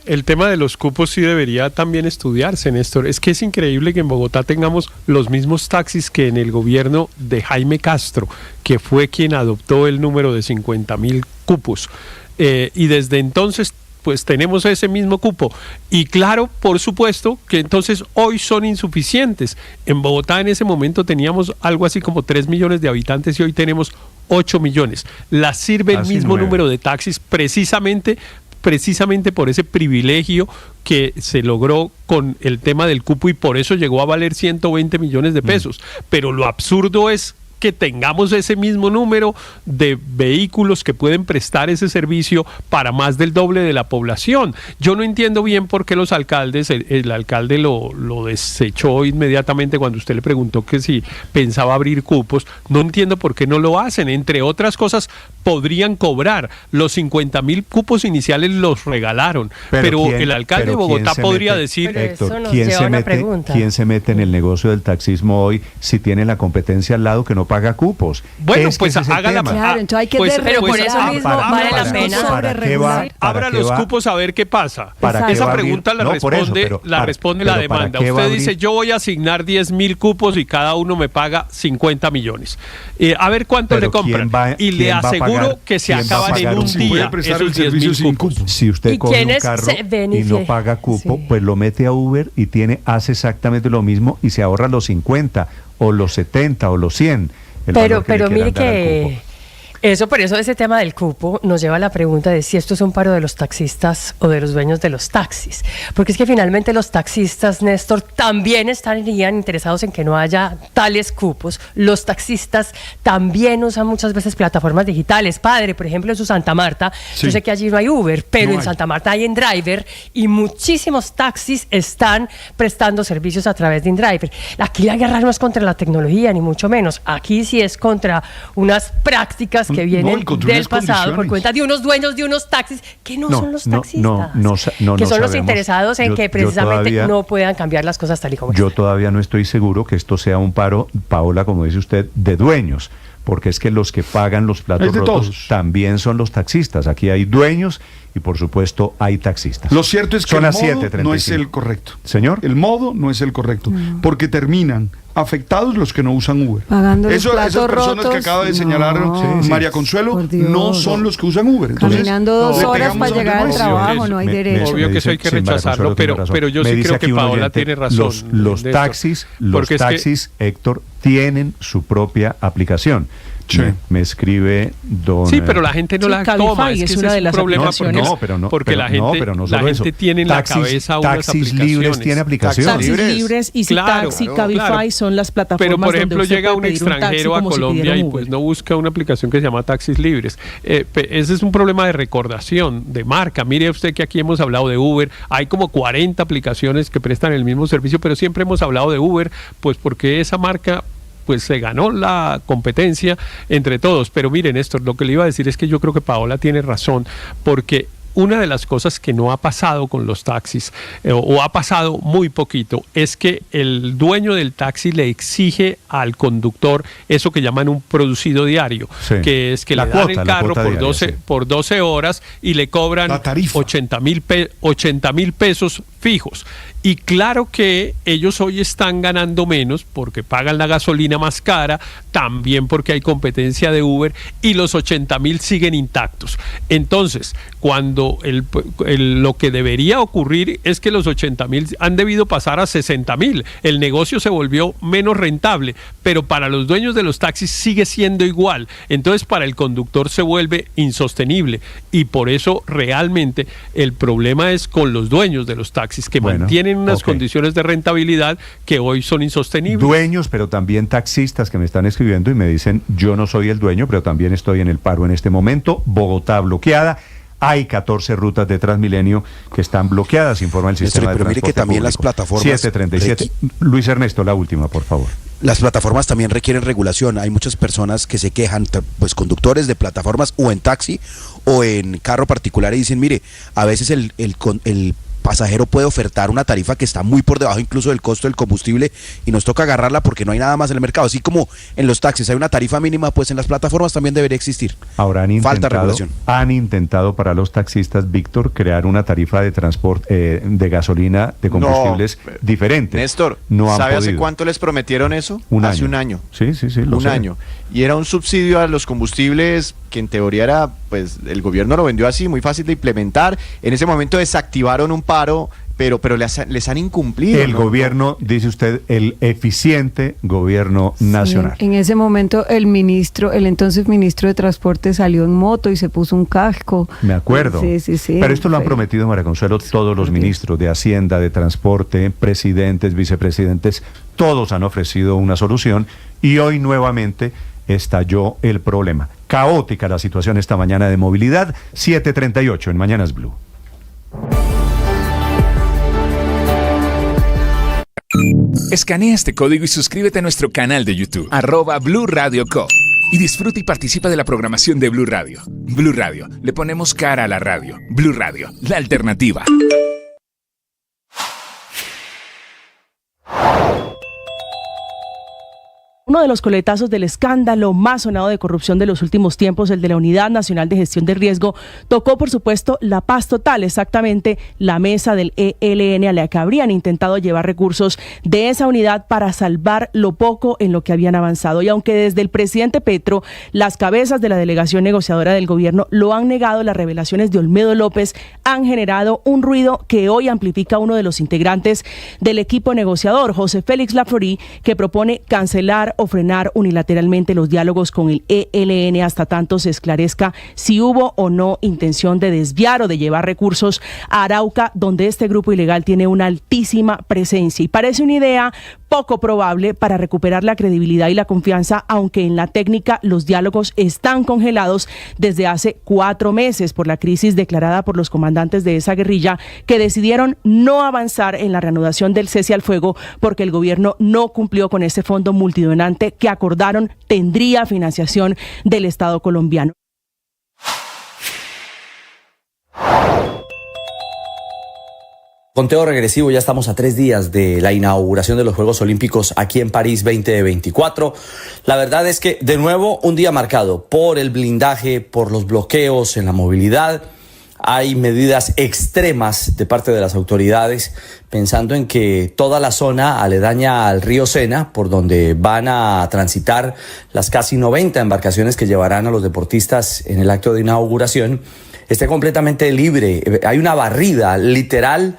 el tema de los cupos sí debería también estudiarse, Néstor. Es que es increíble que en Bogotá tengamos los mismos taxis que en el gobierno de Jaime Castro, que fue quien adoptó el número de 50.000 cupos. Y desde entonces pues tenemos ese mismo cupo. Y claro, por supuesto, que entonces hoy son insuficientes. En Bogotá en ese momento teníamos algo así como 3 millones de habitantes y hoy tenemos 8 millones. ¿Las sirve el mismo número de taxis precisamente precisamente por ese privilegio que se logró con el tema del cupo y por eso llegó a valer 120 millones de pesos. Pero lo absurdo es que tengamos ese mismo número de vehículos que pueden prestar ese servicio para más del doble de la población. Yo no entiendo bien por qué los alcaldes, el alcalde lo desechó inmediatamente cuando usted le preguntó que si pensaba abrir cupos. No entiendo por qué no lo hacen. Entre otras cosas, podrían cobrar. Los 50.000 cupos iniciales los regalaron, pero el alcalde de Bogotá podría decir... Héctor, ¿quién se mete en el negocio del taxismo hoy si tiene la competencia al lado que no paga cupos? Bueno, pues haga la... Claro, entonces hay que pero por eso mismo vale la pena. Abra los cupos a ver qué pasa. Esa pregunta la responde la demanda. Usted dice, yo voy a asignar 10.000 cupos y cada uno me paga 50 millones. A ver cuánto le compran. Y le aseguro que se acaban en un día esos 10.000 cupos. Si usted coge un carro y no paga cupo, pues lo mete a Uber y hace exactamente lo mismo y se ahorra los 50 o los 70 o los 100. Pero mire que por eso ese tema del cupo nos lleva a la pregunta de si esto es un paro de los taxistas o de los dueños de los taxis. Porque es que finalmente los taxistas, Néstor, también estarían interesados en que no haya tales cupos. Los taxistas también usan muchas veces plataformas digitales. Padre, por ejemplo, en su Santa Marta, yo sé que allí no hay Uber, pero en Santa Marta hay InDriver y muchísimos taxis están prestando servicios a través de InDriver. Aquí la guerra no es contra la tecnología, ni mucho menos. Aquí sí es contra unas prácticas que vienen del pasado por cuenta de unos dueños de unos taxis que no son los taxistas, que son los interesados en que precisamente no puedan cambiar las cosas tal y como están. Yo todavía no estoy seguro que esto sea un paro, Paola, como dice usted, de dueños, porque es que los que pagan los platos rotos también son los taxistas. Aquí hay dueños y por supuesto hay taxistas. Lo cierto es que el modo no es el correcto. Señor. El modo no es el correcto, porque terminan afectados los que no usan Uber. Esas personas rotos, que acaba de señalar María Consuelo no son los que usan Uber. Entonces, caminando 2 horas para llegar al trabajo, no hay derecho. Obvio que eso hay que rechazarlo, pero yo sí creo que Paola tiene razón. Los taxis, Héctor, tienen su propia aplicación. Sí. Me escribe don... Sí, pero la gente no la toma, es una de las aplicaciones. Porque la gente tiene en la cabeza unas Taxis Libres tiene aplicaciones. Taxis Libres, Easy Taxi, Cabify son las plataformas. Pero por ejemplo donde llega un extranjero a Colombia y pues no busca una aplicación que se llama Taxis Libres. Ese es un problema de recordación, de marca. Mire usted que aquí hemos hablado de Uber, hay como 40 aplicaciones que prestan el mismo servicio, pero siempre hemos hablado de Uber, pues porque esa marca pues se ganó la competencia entre todos. Pero miren, Néstor, lo que le iba a decir es que yo creo que Paola tiene razón, porque una de las cosas que no ha pasado con los taxis, o ha pasado muy poquito, es que el dueño del taxi le exige al conductor eso que llaman un producido diario, que es que le dan el carro por 12 horas y le cobran 80.000 pesos fijos. Y claro que ellos hoy están ganando menos porque pagan la gasolina más cara, también porque hay competencia de Uber, y los 80.000 siguen intactos. Entonces, cuando lo que debería ocurrir es que los 80.000 han debido pasar a 60.000. El negocio se volvió menos rentable, pero para los dueños de los taxis sigue siendo igual. Entonces, para el conductor se vuelve insostenible, y por eso realmente el problema es con los dueños de los taxis, que mantienen unas condiciones de rentabilidad que hoy son insostenibles. Dueños, pero también taxistas que me están escribiendo y me dicen, yo no soy el dueño, pero también estoy en el paro en este momento. Bogotá bloqueada. Hay 14 rutas de Transmilenio que están bloqueadas, informa el sistema de transporte mire que también público. Las plataformas... 737. Luis Ernesto, la última, por favor. Las plataformas también requieren regulación. Hay muchas personas que se quejan, pues conductores de plataformas o en taxi o en carro particular, y dicen, mire, a veces el pasajero puede ofertar una tarifa que está muy por debajo incluso del costo del combustible y nos toca agarrarla porque no hay nada más en el mercado. Así como en los taxis hay una tarifa mínima, pues en las plataformas también debería existir. Ahora falta regulación. Han intentado para los taxistas, Víctor, crear una tarifa de transporte de gasolina, de combustibles diferente. Néstor, no ¿sabe hace cuánto les prometieron eso? Hace un año. Sí, un año. Y era un subsidio a los combustibles que en teoría era, pues el gobierno lo vendió así, muy fácil de implementar. En ese momento desactivaron un paro pero les han incumplido. El gobierno, dice usted, el eficiente gobierno nacional. En ese momento el entonces ministro de Transporte salió en moto y se puso un casco. Me acuerdo. Sí. Pero esto lo han prometido, María Consuelo, todos los ministros de Hacienda, de Transporte, presidentes, vicepresidentes, todos han ofrecido una solución y hoy nuevamente estalló el problema. Caótica la situación esta mañana de movilidad, 7:38 en Mañanas Blue. Escanea este código y suscríbete a nuestro canal de YouTube, @Blue Radio Co. Y disfruta y participa de la programación de Blue Radio. Blue Radio, le ponemos cara a la radio. Blue Radio, la alternativa. Uno de los coletazos del escándalo más sonado de corrupción de los últimos tiempos, el de la Unidad Nacional de Gestión de Riesgo, tocó, por supuesto, la paz total, exactamente la mesa del ELN a la que habrían intentado llevar recursos de esa unidad para salvar lo poco en lo que habían avanzado. Y aunque desde el presidente Petro, las cabezas de la delegación negociadora del gobierno lo han negado, las revelaciones de Olmedo López han generado un ruido que hoy amplifica uno de los integrantes del equipo negociador, José Félix Laforí, que propone cancelar o frenar unilateralmente los diálogos con el ELN hasta tanto se esclarezca si hubo o no intención de desviar o de llevar recursos a Arauca, donde este grupo ilegal tiene una altísima presencia. Y parece una idea poco probable para recuperar la credibilidad y la confianza, aunque en la técnica los diálogos están congelados desde hace 4 meses por la crisis declarada por los comandantes de esa guerrilla, que decidieron no avanzar en la reanudación del cese al fuego porque el gobierno no cumplió con ese fondo multidonante que acordaron tendría financiación del Estado colombiano. Conteo regresivo, ya estamos a 3 días de la inauguración de los Juegos Olímpicos aquí en París 2024. La verdad es que, de nuevo, un día marcado por el blindaje, por los bloqueos en la movilidad. Hay medidas extremas de parte de las autoridades, pensando en que toda la zona aledaña al río Sena, por donde van a transitar las casi 90 embarcaciones que llevarán a los deportistas en el acto de inauguración, esté completamente libre. Hay una barrida literal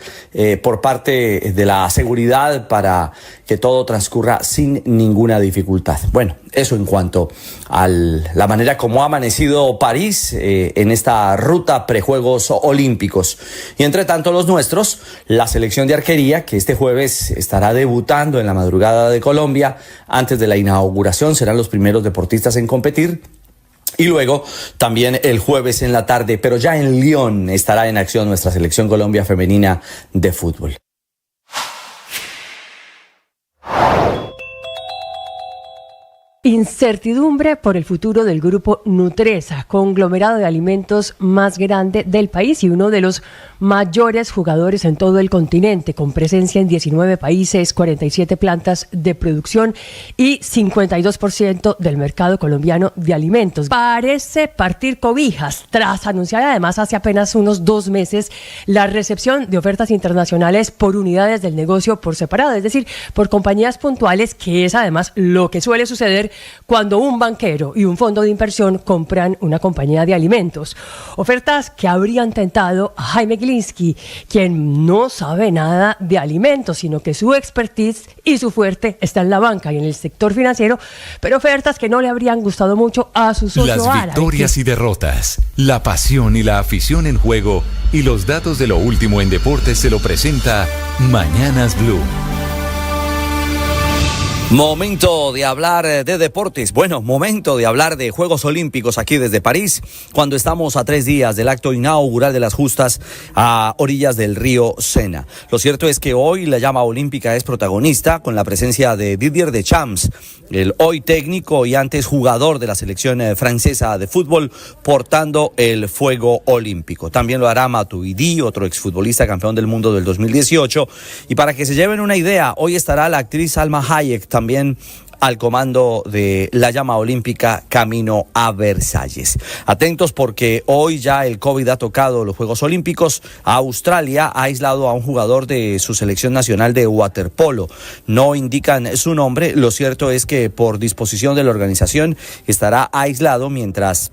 por parte de la seguridad para que todo transcurra sin ninguna dificultad. Bueno, eso en cuanto a la manera como ha amanecido París en esta ruta prejuegos olímpicos. Y entre tanto los nuestros, la selección de arquería, que este jueves estará debutando en la madrugada de Colombia, antes de la inauguración serán los primeros deportistas en competir. Y luego también el jueves en la tarde, pero ya en Lyon estará en acción nuestra selección Colombia femenina de fútbol. Incertidumbre por el futuro del grupo Nutresa, conglomerado de alimentos más grande del país y uno de los mayores jugadores en todo el continente, con presencia en 19 países, 47 plantas de producción y 52% del mercado colombiano de alimentos. Parece partir cobijas tras anunciar además hace apenas unos 2 meses la recepción de ofertas internacionales por unidades del negocio por separado, es decir, por compañías puntuales, que es además lo que suele suceder cuando un banquero y un fondo de inversión compran una compañía de alimentos. Ofertas que habrían tentado a Jaime Gilinski, quien no sabe nada de alimentos, sino que su expertise y su fuerte está en la banca y en el sector financiero, pero ofertas que no le habrían gustado mucho a su socio Las árabe. victorias y derrotas, la pasión y la afición en juego y los datos de lo último en deportes se lo presenta Mañanas Blue. Momento de hablar de deportes, momento de hablar de Juegos Olímpicos aquí desde París, cuando estamos a 3 días del acto inaugural de las justas a orillas del río Sena. Lo cierto es que hoy la llama olímpica es protagonista con la presencia de Didier Deschamps, el hoy técnico y antes jugador de la selección francesa de fútbol, portando el fuego olímpico. También lo hará Matuidi, otro exfutbolista campeón del mundo del 2018. Y para que se lleven una idea, hoy estará la actriz Salma Hayek también al comando de la llama olímpica camino a Versalles. Atentos porque hoy ya el COVID ha tocado los Juegos Olímpicos. Australia ha aislado a un jugador de su selección nacional de waterpolo. No indican su nombre. Lo cierto es que por disposición de la organización estará aislado mientras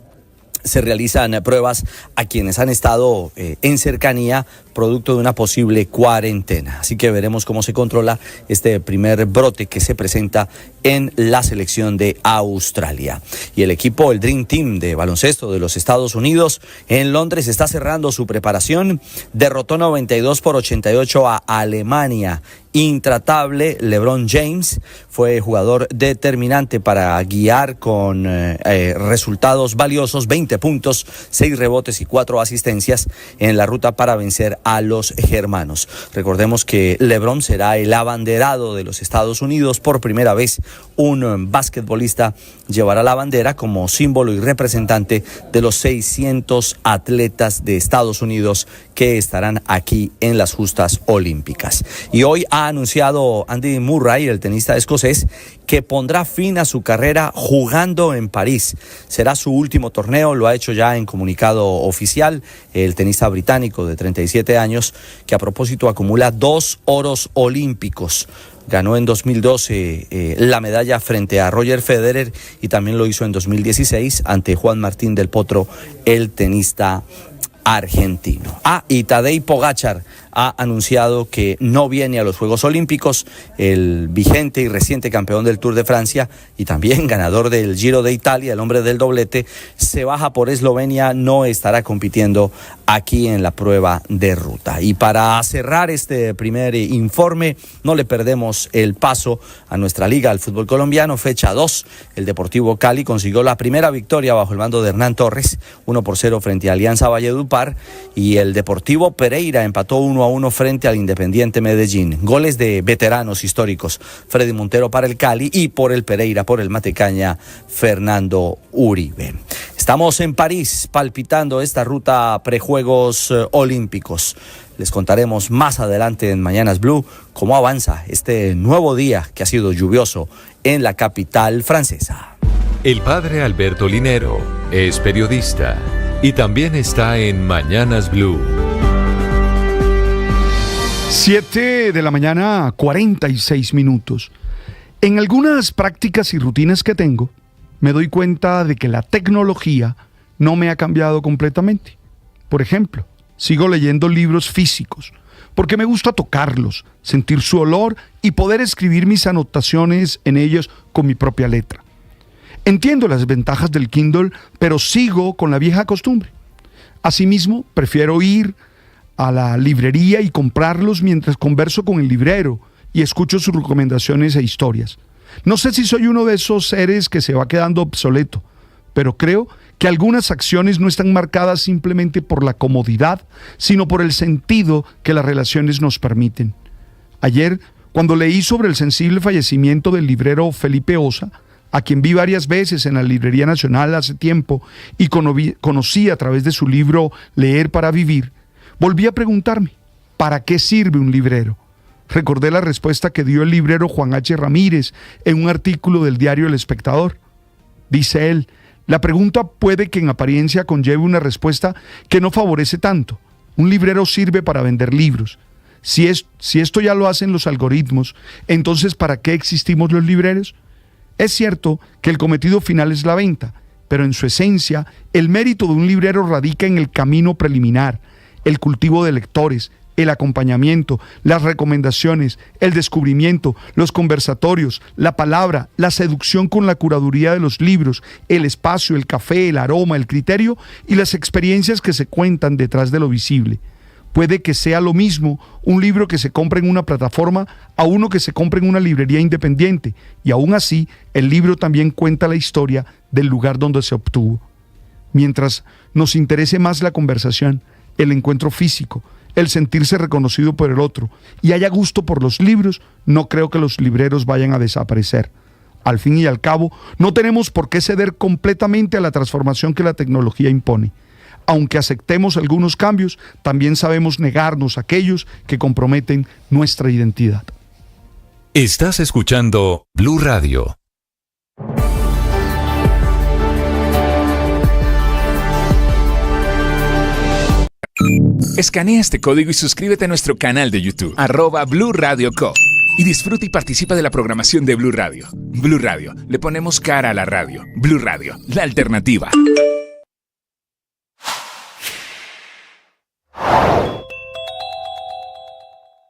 se realizan pruebas a quienes han estado en cercanía producto de una posible cuarentena. Así que veremos cómo se controla este primer brote que se presenta en la selección de Australia. Y el equipo, el Dream Team de baloncesto de los Estados Unidos, en Londres está cerrando su preparación. Derrotó 92-88 a Alemania. Intratable, LeBron James fue jugador determinante para guiar con resultados valiosos, 20 puntos, 6 rebotes y 4 asistencias en la ruta para vencer a los germanos. Recordemos que LeBron será el abanderado de los Estados Unidos. Por primera vez un basquetbolista llevará la bandera como símbolo y representante de los 600 atletas de Estados Unidos que estarán aquí en las justas olímpicas. Y hoy ha anunciado Andy Murray, el tenista escocés, que pondrá fin a su carrera jugando en París. Será su último torneo, lo ha hecho ya en comunicado oficial el tenista británico de 37 años, que a propósito acumula 2 oros olímpicos. Ganó en 2012 la medalla frente a Roger Federer y también lo hizo en 2016 ante Juan Martín del Potro, el tenista argentino. Y Tadej Pogačar ha anunciado que no viene a los Juegos Olímpicos. El vigente y reciente campeón del Tour de Francia y también ganador del Giro de Italia, el hombre del doblete, se baja por Eslovenia, no estará compitiendo aquí en la prueba de ruta. Y para cerrar este primer informe, no le perdemos el paso a nuestra liga, al fútbol colombiano. Fecha 2, el Deportivo Cali consiguió la primera victoria bajo el mando de Hernán Torres, 1-0 frente a Alianza Valledupar, y el Deportivo Pereira empató 1-1 frente al Independiente Medellín. Goles de veteranos históricos, Freddy Montero para el Cali y por el Pereira, por el Matecaña, Fernando Uribe. Estamos en París palpitando esta ruta prejuegos olímpicos. Les contaremos más adelante en Mañanas Blue cómo avanza este nuevo día que ha sido lluvioso en la capital francesa. El padre Alberto Linero es periodista y también está en Mañanas Blue. 7 de la mañana, 46 minutos. En algunas prácticas y rutinas que tengo, me doy cuenta de que la tecnología no me ha cambiado completamente. Por ejemplo, sigo leyendo libros físicos, porque me gusta tocarlos, sentir su olor y poder escribir mis anotaciones en ellos con mi propia letra. Entiendo las ventajas del Kindle, pero sigo con la vieja costumbre. Asimismo, prefiero ir a la librería y comprarlos mientras converso con el librero y escucho sus recomendaciones e historias. No sé si soy uno de esos seres que se va quedando obsoleto, pero creo que algunas acciones no están marcadas simplemente por la comodidad, sino por el sentido que las relaciones nos permiten. Ayer, cuando leí sobre el sensible fallecimiento del librero Felipe Osa, a quien vi varias veces en la Librería Nacional hace tiempo y conocí a través de su libro Leer para Vivir, volví a preguntarme, ¿para qué sirve un librero? Recordé la respuesta que dio el librero Juan H. Ramírez en un artículo del diario El Espectador. Dice él, la pregunta puede que en apariencia conlleve una respuesta que no favorece tanto. Un librero sirve para vender libros. Si esto ya lo hacen los algoritmos, entonces ¿para qué existimos los libreros? Es cierto que el cometido final es la venta, pero en su esencia, el mérito de un librero radica en el camino preliminar, el cultivo de lectores, el acompañamiento, las recomendaciones, el descubrimiento, los conversatorios, la palabra, la seducción con la curaduría de los libros, el espacio, el café, el aroma, el criterio y las experiencias que se cuentan detrás de lo visible. Puede que sea lo mismo un libro que se compra en una plataforma a uno que se compra en una librería independiente, y aún así el libro también cuenta la historia del lugar donde se obtuvo. Mientras nos interese más la conversación, el encuentro físico, el sentirse reconocido por el otro y haya gusto por los libros, no creo que los libreros vayan a desaparecer. Al fin y al cabo, no tenemos por qué ceder completamente a la transformación que la tecnología impone. Aunque aceptemos algunos cambios, también sabemos negarnos a aquellos que comprometen nuestra identidad. Estás escuchando Blue Radio. Escanea este código y suscríbete a nuestro canal de YouTube, @Blue Radio Co. Y disfruta y participa de la programación de Blue Radio. Blue Radio, le ponemos cara a la radio. Blue Radio, la alternativa.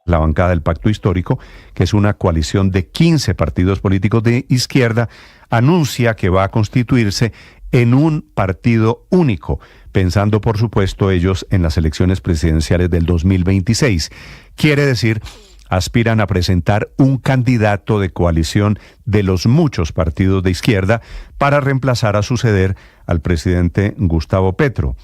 la bancada del Pacto Histórico, que es una coalición de 15 partidos políticos de izquierda, anuncia que va a constituirse en un partido único, pensando por supuesto ellos en las elecciones presidenciales del 2026. Quiere decir, aspiran a presentar un candidato de coalición de los muchos partidos de izquierda para reemplazar a suceder al presidente Gustavo Petro.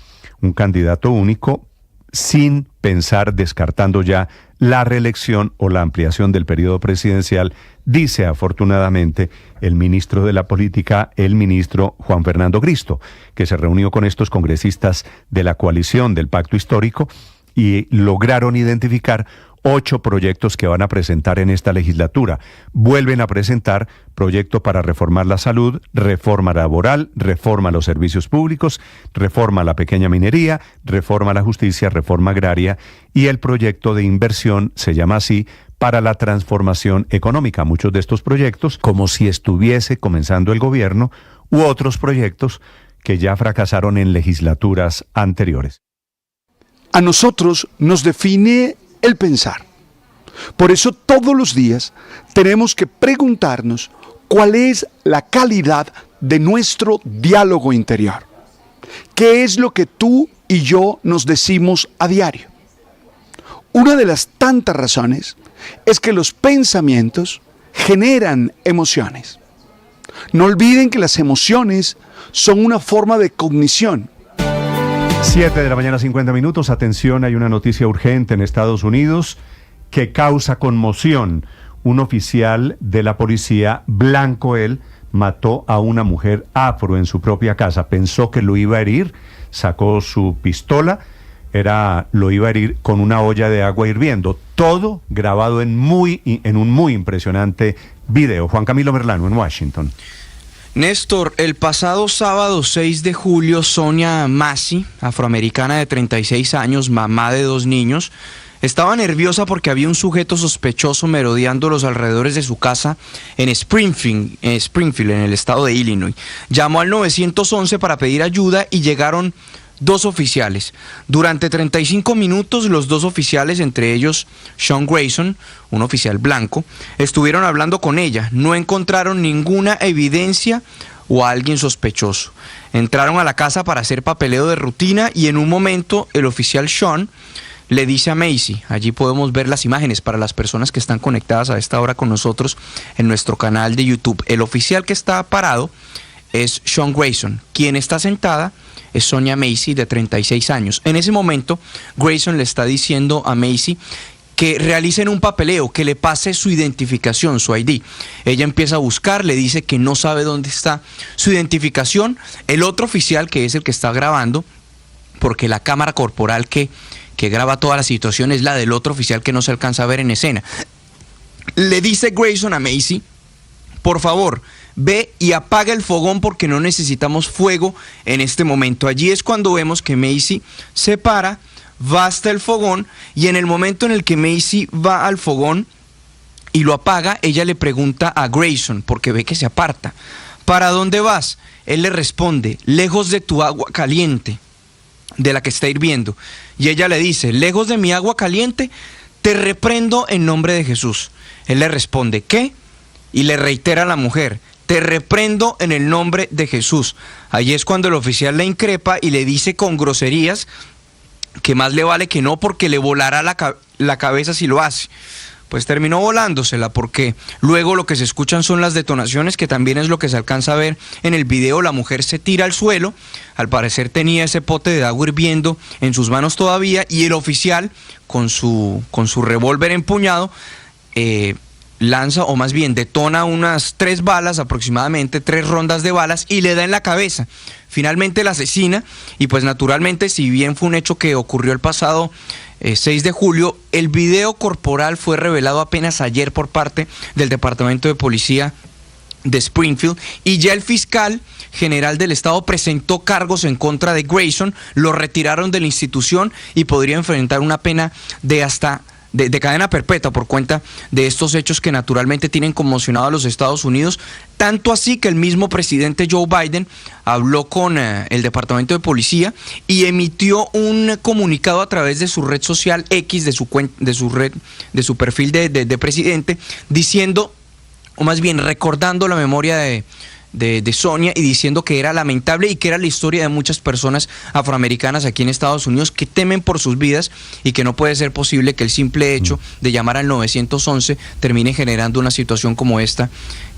Un candidato único sin pensar, descartando ya la reelección o la ampliación del periodo presidencial, dice afortunadamente el ministro de la Política, el ministro Juan Fernando Cristo, que se reunió con estos congresistas de la coalición del Pacto Histórico y lograron identificar 8 proyectos que van a presentar en esta legislatura. Vuelven a presentar proyecto para reformar la salud, reforma laboral, reforma a los servicios públicos, reforma a la pequeña minería, reforma a la justicia, reforma agraria y el proyecto de inversión, se llama así, para la transformación económica. Muchos de estos proyectos, como si estuviese comenzando el gobierno, u otros proyectos que ya fracasaron en legislaturas anteriores. A nosotros nos define el pensar. Por eso todos los días tenemos que preguntarnos cuál es la calidad de nuestro diálogo interior. ¿Qué es lo que tú y yo nos decimos a diario? Una de las tantas razones es que los pensamientos generan emociones. No olviden que las emociones son una forma de cognición. 7 de la mañana, 50 minutos. Atención, hay una noticia urgente en Estados Unidos que causa conmoción. Un oficial de la policía, blanco él, mató a una mujer afro en su propia casa. Pensó que lo iba a herir, sacó su pistola, lo iba a herir con una olla de agua hirviendo. Todo grabado en un muy impresionante video. Juan Camilo Merlano, en Washington. Néstor, el pasado sábado 6 de julio, Sonia Massey, afroamericana de 36 años, mamá de 2 niños, estaba nerviosa porque había un sujeto sospechoso merodeando los alrededores de su casa en Springfield, en el estado de Illinois. Llamó al 911 para pedir ayuda y llegaron 2 oficiales. Durante 35 minutos, los 2 oficiales, entre ellos Sean Grayson, un oficial blanco, estuvieron hablando con ella. No encontraron ninguna evidencia o a alguien sospechoso. Entraron a la casa para hacer papeleo de rutina y en un momento el oficial Sean le dice a Macy, allí podemos ver las imágenes para las personas que están conectadas a esta hora con nosotros en nuestro canal de YouTube. El oficial que está parado es Sean Grayson, quien está sentada es Sonia Massey, de 36 años. En ese momento, Grayson le está diciendo a Massey que realicen un papeleo, que le pase su identificación, su ID. Ella empieza a buscar, le dice que no sabe dónde está su identificación. El otro oficial, que es el que está grabando, porque la cámara corporal que graba toda la situación es la del otro oficial que no se alcanza a ver en escena, le dice Grayson a Massey, por favor, ve y apaga el fogón porque no necesitamos fuego en este momento. Allí es cuando vemos que Massey se para, va hasta el fogón y en el momento en el que Massey va al fogón y lo apaga, ella le pregunta a Grayson, porque ve que se aparta, ¿para dónde vas? Él le responde, lejos de tu agua caliente, de la que está hirviendo. Y ella le dice, lejos de mi agua caliente, te reprendo en nombre de Jesús. Él le responde, ¿qué? Y le reitera a la mujer, te reprendo en el nombre de Jesús. Allí es cuando el oficial le increpa y le dice con groserías que más le vale que no, porque le volará la cabeza si lo hace. Pues terminó volándosela, porque luego lo que se escuchan son las detonaciones, que también es lo que se alcanza a ver en el video. La mujer se tira al suelo, al parecer tenía ese pote de agua hirviendo en sus manos todavía, y el oficial con su revólver empuñado lanza, o más bien detona unas 3 balas, aproximadamente 3 rondas de balas, y le da en la cabeza. Finalmente la asesina, y pues naturalmente, si bien fue un hecho que ocurrió el pasado 6 de julio, el video corporal fue revelado apenas ayer por parte del Departamento de Policía de Springfield, y ya el fiscal general del estado presentó cargos en contra de Grayson, lo retiraron de la institución y podría enfrentar una pena de hasta de cadena perpetua por cuenta de estos hechos que naturalmente tienen conmocionado a los Estados Unidos, tanto así que el mismo presidente Joe Biden habló con el Departamento de Policía y emitió un comunicado a través de su red social X, de su perfil de presidente, diciendo, o más bien recordando la memoria de Sonia y diciendo que era lamentable y que era la historia de muchas personas afroamericanas aquí en Estados Unidos que temen por sus vidas y que no puede ser posible que el simple hecho de llamar al 911 termine generando una situación como esta,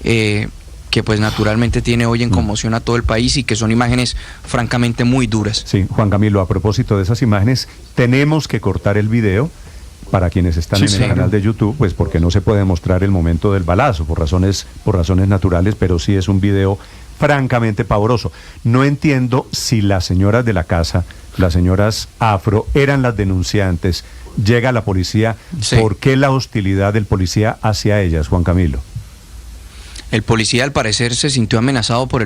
que pues naturalmente tiene hoy en conmoción a todo el país y que son imágenes francamente muy duras. Sí, Juan Camilo, a propósito de esas imágenes, tenemos que cortar el video para quienes están en el canal de YouTube, pues porque no se puede mostrar el momento del balazo por razones naturales, pero sí es un video francamente pavoroso. No entiendo si las señoras de la casa, las señoras afro, eran las denunciantes, llega la policía, ¿por qué la hostilidad del policía hacia ellas, Juan Camilo? El policía al parecer se sintió amenazado por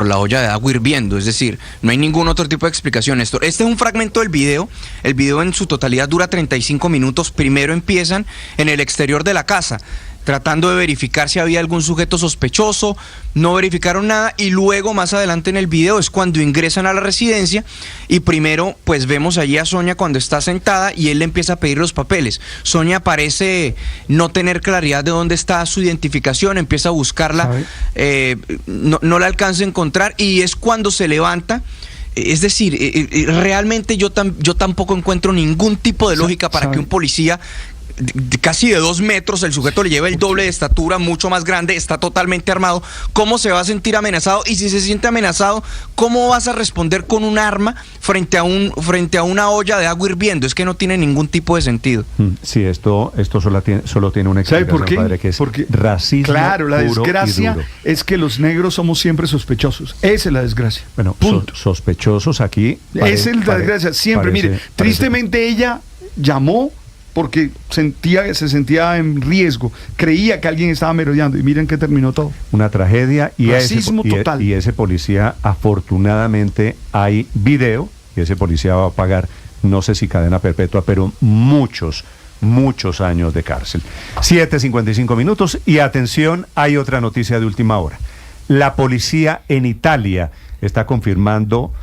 la olla de agua hirviendo, es decir, no hay ningún otro tipo de explicación, Néstor. Este es un fragmento del video, el video en su totalidad dura 35 minutos, primero empiezan en el exterior de la casa, tratando de verificar si había algún sujeto sospechoso, no verificaron nada y luego más adelante en el video es cuando ingresan a la residencia y primero pues vemos allí a Sonia cuando está sentada y él le empieza a pedir los papeles. Sonia parece no tener claridad de dónde está su identificación, empieza a buscarla, no la alcanza a encontrar y es cuando se levanta. Es decir, realmente yo tampoco encuentro ningún tipo de lógica para que un policía casi de 2 metros, el sujeto le lleva el doble de estatura, mucho más grande, está totalmente armado, ¿cómo se va a sentir amenazado? Y si se siente amenazado, ¿cómo vas a responder con un arma frente a una olla de agua hirviendo? Es que no tiene ningún tipo de sentido. Sí, esto solo tiene una explicación, ¿sabe por qué? Padre, que es porque racismo. Claro, la puro desgracia es que los negros somos siempre sospechosos. Esa es la desgracia. Bueno, sospechosos aquí. Esa es la desgracia, siempre. Mire, tristemente ella llamó porque se sentía en riesgo, creía que alguien estaba merodeando y miren que terminó todo. Una tragedia y racismo total. Y ese policía, afortunadamente hay video y ese policía va a pagar, no sé si cadena perpetua, pero muchos años de cárcel. 7:55 minutos y atención, hay otra noticia de última hora. La policía en Italia está confirmando,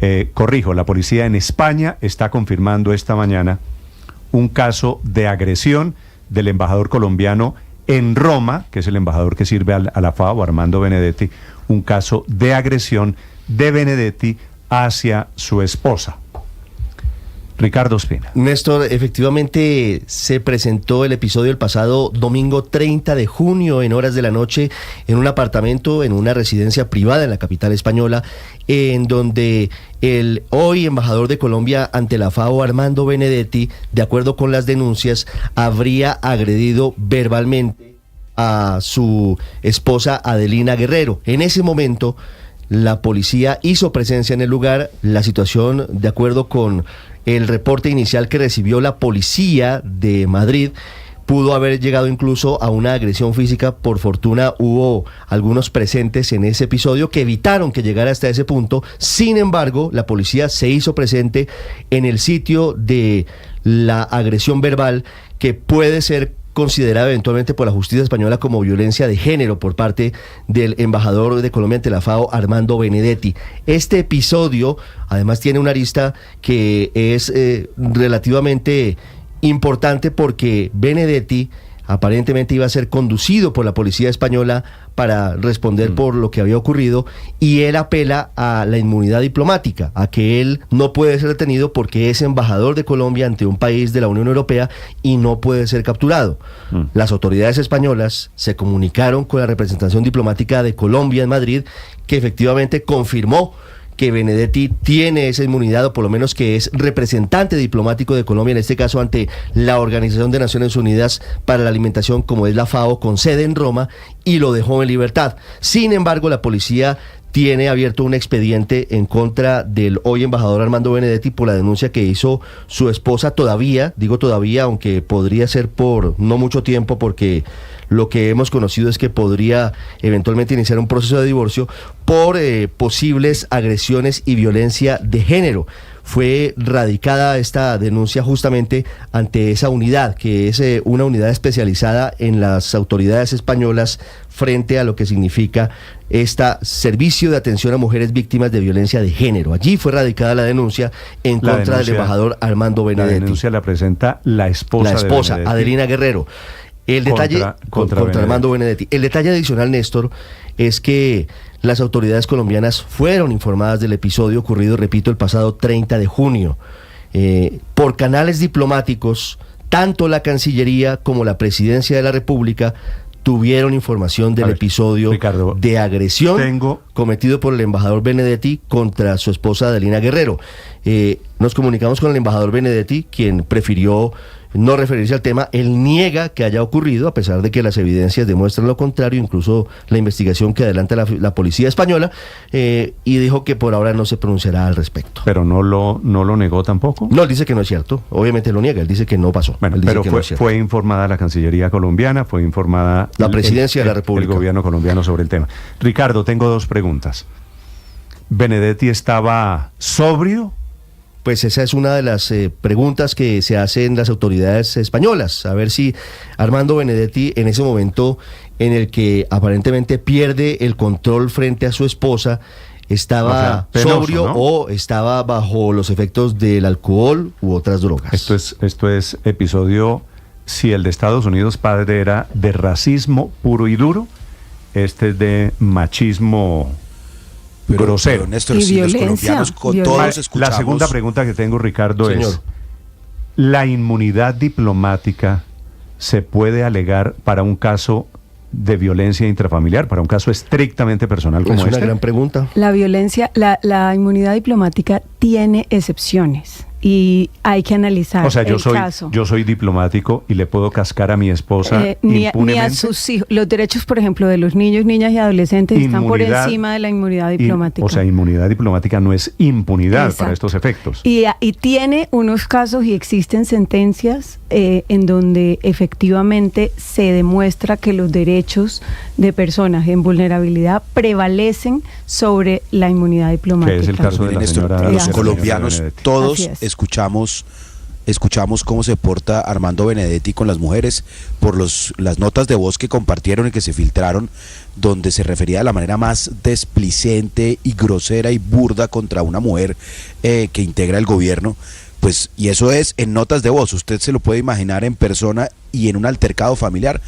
la policía en España está confirmando esta mañana un caso de agresión del embajador colombiano en Roma, que es el embajador que sirve a la FAO, Armando Benedetti, un caso de agresión de Benedetti hacia su esposa. Ricardo Ospina. Néstor, efectivamente se presentó el episodio el pasado domingo 30 de junio en horas de la noche en un apartamento, en una residencia privada en la capital española, en donde el hoy embajador de Colombia ante la FAO, Armando Benedetti, de acuerdo con las denuncias, habría agredido verbalmente a su esposa Adelina Guerrero. En ese momento, la policía hizo presencia en el lugar. La situación, de acuerdo con el reporte inicial que recibió la policía de Madrid, pudo haber llegado incluso a una agresión física. Por fortuna hubo algunos presentes en ese episodio que evitaron que llegara hasta ese punto. Sin embargo, la policía se hizo presente en el sitio de la agresión verbal, que puede ser considerada eventualmente por la justicia española como violencia de género por parte del embajador de Colombia ante la FAO, Armando Benedetti. Este episodio además tiene una arista que es relativamente importante, porque Benedetti aparentemente iba a ser conducido por la policía española para responder por lo que había ocurrido, y él apela a la inmunidad diplomática, a que él no puede ser detenido porque es embajador de Colombia ante un país de la Unión Europea y no puede ser capturado. Las autoridades españolas se comunicaron con la representación diplomática de Colombia en Madrid, que efectivamente confirmó que Benedetti tiene esa inmunidad, o por lo menos que es representante diplomático de Colombia, en este caso ante la Organización de Naciones Unidas para la Alimentación, como es la FAO, con sede en Roma, y lo dejó en libertad. Sin embargo, la policía tiene abierto un expediente en contra del hoy embajador Armando Benedetti por la denuncia que hizo su esposa. Todavía, digo todavía, aunque podría ser por no mucho tiempo, porque lo que hemos conocido es que podría eventualmente iniciar un proceso de divorcio por posibles agresiones y violencia de género. fue radicada esta denuncia justamente ante esa unidad, que es una unidad especializada en las autoridades españolas frente a lo que significa servicio de atención a mujeres víctimas de violencia de género. Allí fue radicada la denuncia en contra del embajador Armando Benedetti. La denuncia la presenta la esposa de Benedetti, Adelina Guerrero. El detalle contra Armando Benedetti. El detalle adicional, Néstor, es que las autoridades colombianas fueron informadas del episodio ocurrido, repito, el pasado 30 de junio. Por canales diplomáticos, tanto la Cancillería como la Presidencia de la República tuvieron información del episodio, Ricardo, de agresión cometido por el embajador Benedetti contra su esposa Adelina Guerrero. Nos comunicamos con el embajador Benedetti, quien prefirió no referirse al tema. Él niega que haya ocurrido, a pesar de que las evidencias demuestran lo contrario, incluso la investigación que adelanta la policía española, y dijo que por ahora no se pronunciará al respecto. ¿Pero no lo negó tampoco? No, él dice que no es cierto, obviamente lo niega, él dice que no pasó. Bueno, pero fue informada la Cancillería colombiana, fue informada la Presidencia de la República, el gobierno colombiano sobre el tema. Ricardo, tengo dos preguntas. ¿Benedetti estaba sobrio? Pues esa es una de las preguntas que se hacen las autoridades españolas, a ver si Armando Benedetti, en ese momento en el que aparentemente pierde el control frente a su esposa, estaba sobrio, ¿no? O estaba bajo los efectos del alcohol u otras drogas. Esto es episodio, si el de Estados Unidos padre era de racismo puro y duro, este es de machismo grosero. Pero Néstor, si los colombianos todos escuchamos... La segunda pregunta que tengo, Ricardo, es: ¿la inmunidad diplomática se puede alegar para un caso de violencia intrafamiliar, para un caso estrictamente personal como este? Es una gran pregunta. La violencia, la inmunidad diplomática tiene excepciones y hay que analizar caso. Yo soy diplomático y le puedo cascar a mi esposa impunemente. Ni a sus hijos. Los derechos, por ejemplo, de los niños, niñas y adolescentes están por encima de la inmunidad diplomática. O sea, inmunidad diplomática no es impunidad para estos efectos. Y tiene unos casos y existen sentencias en donde efectivamente se demuestra que los derechos de personas en vulnerabilidad prevalecen sobre la inmunidad diplomática. Que es el caso de la señora. Los colombianos todos escuchamos cómo se porta Armando Benedetti con las mujeres por las notas de voz que compartieron y que se filtraron, donde se refería de la manera más desplicente y grosera y burda contra una mujer que integra el gobierno. Pues, y eso es en notas de voz. Usted se lo puede imaginar en persona y en un altercado familiar.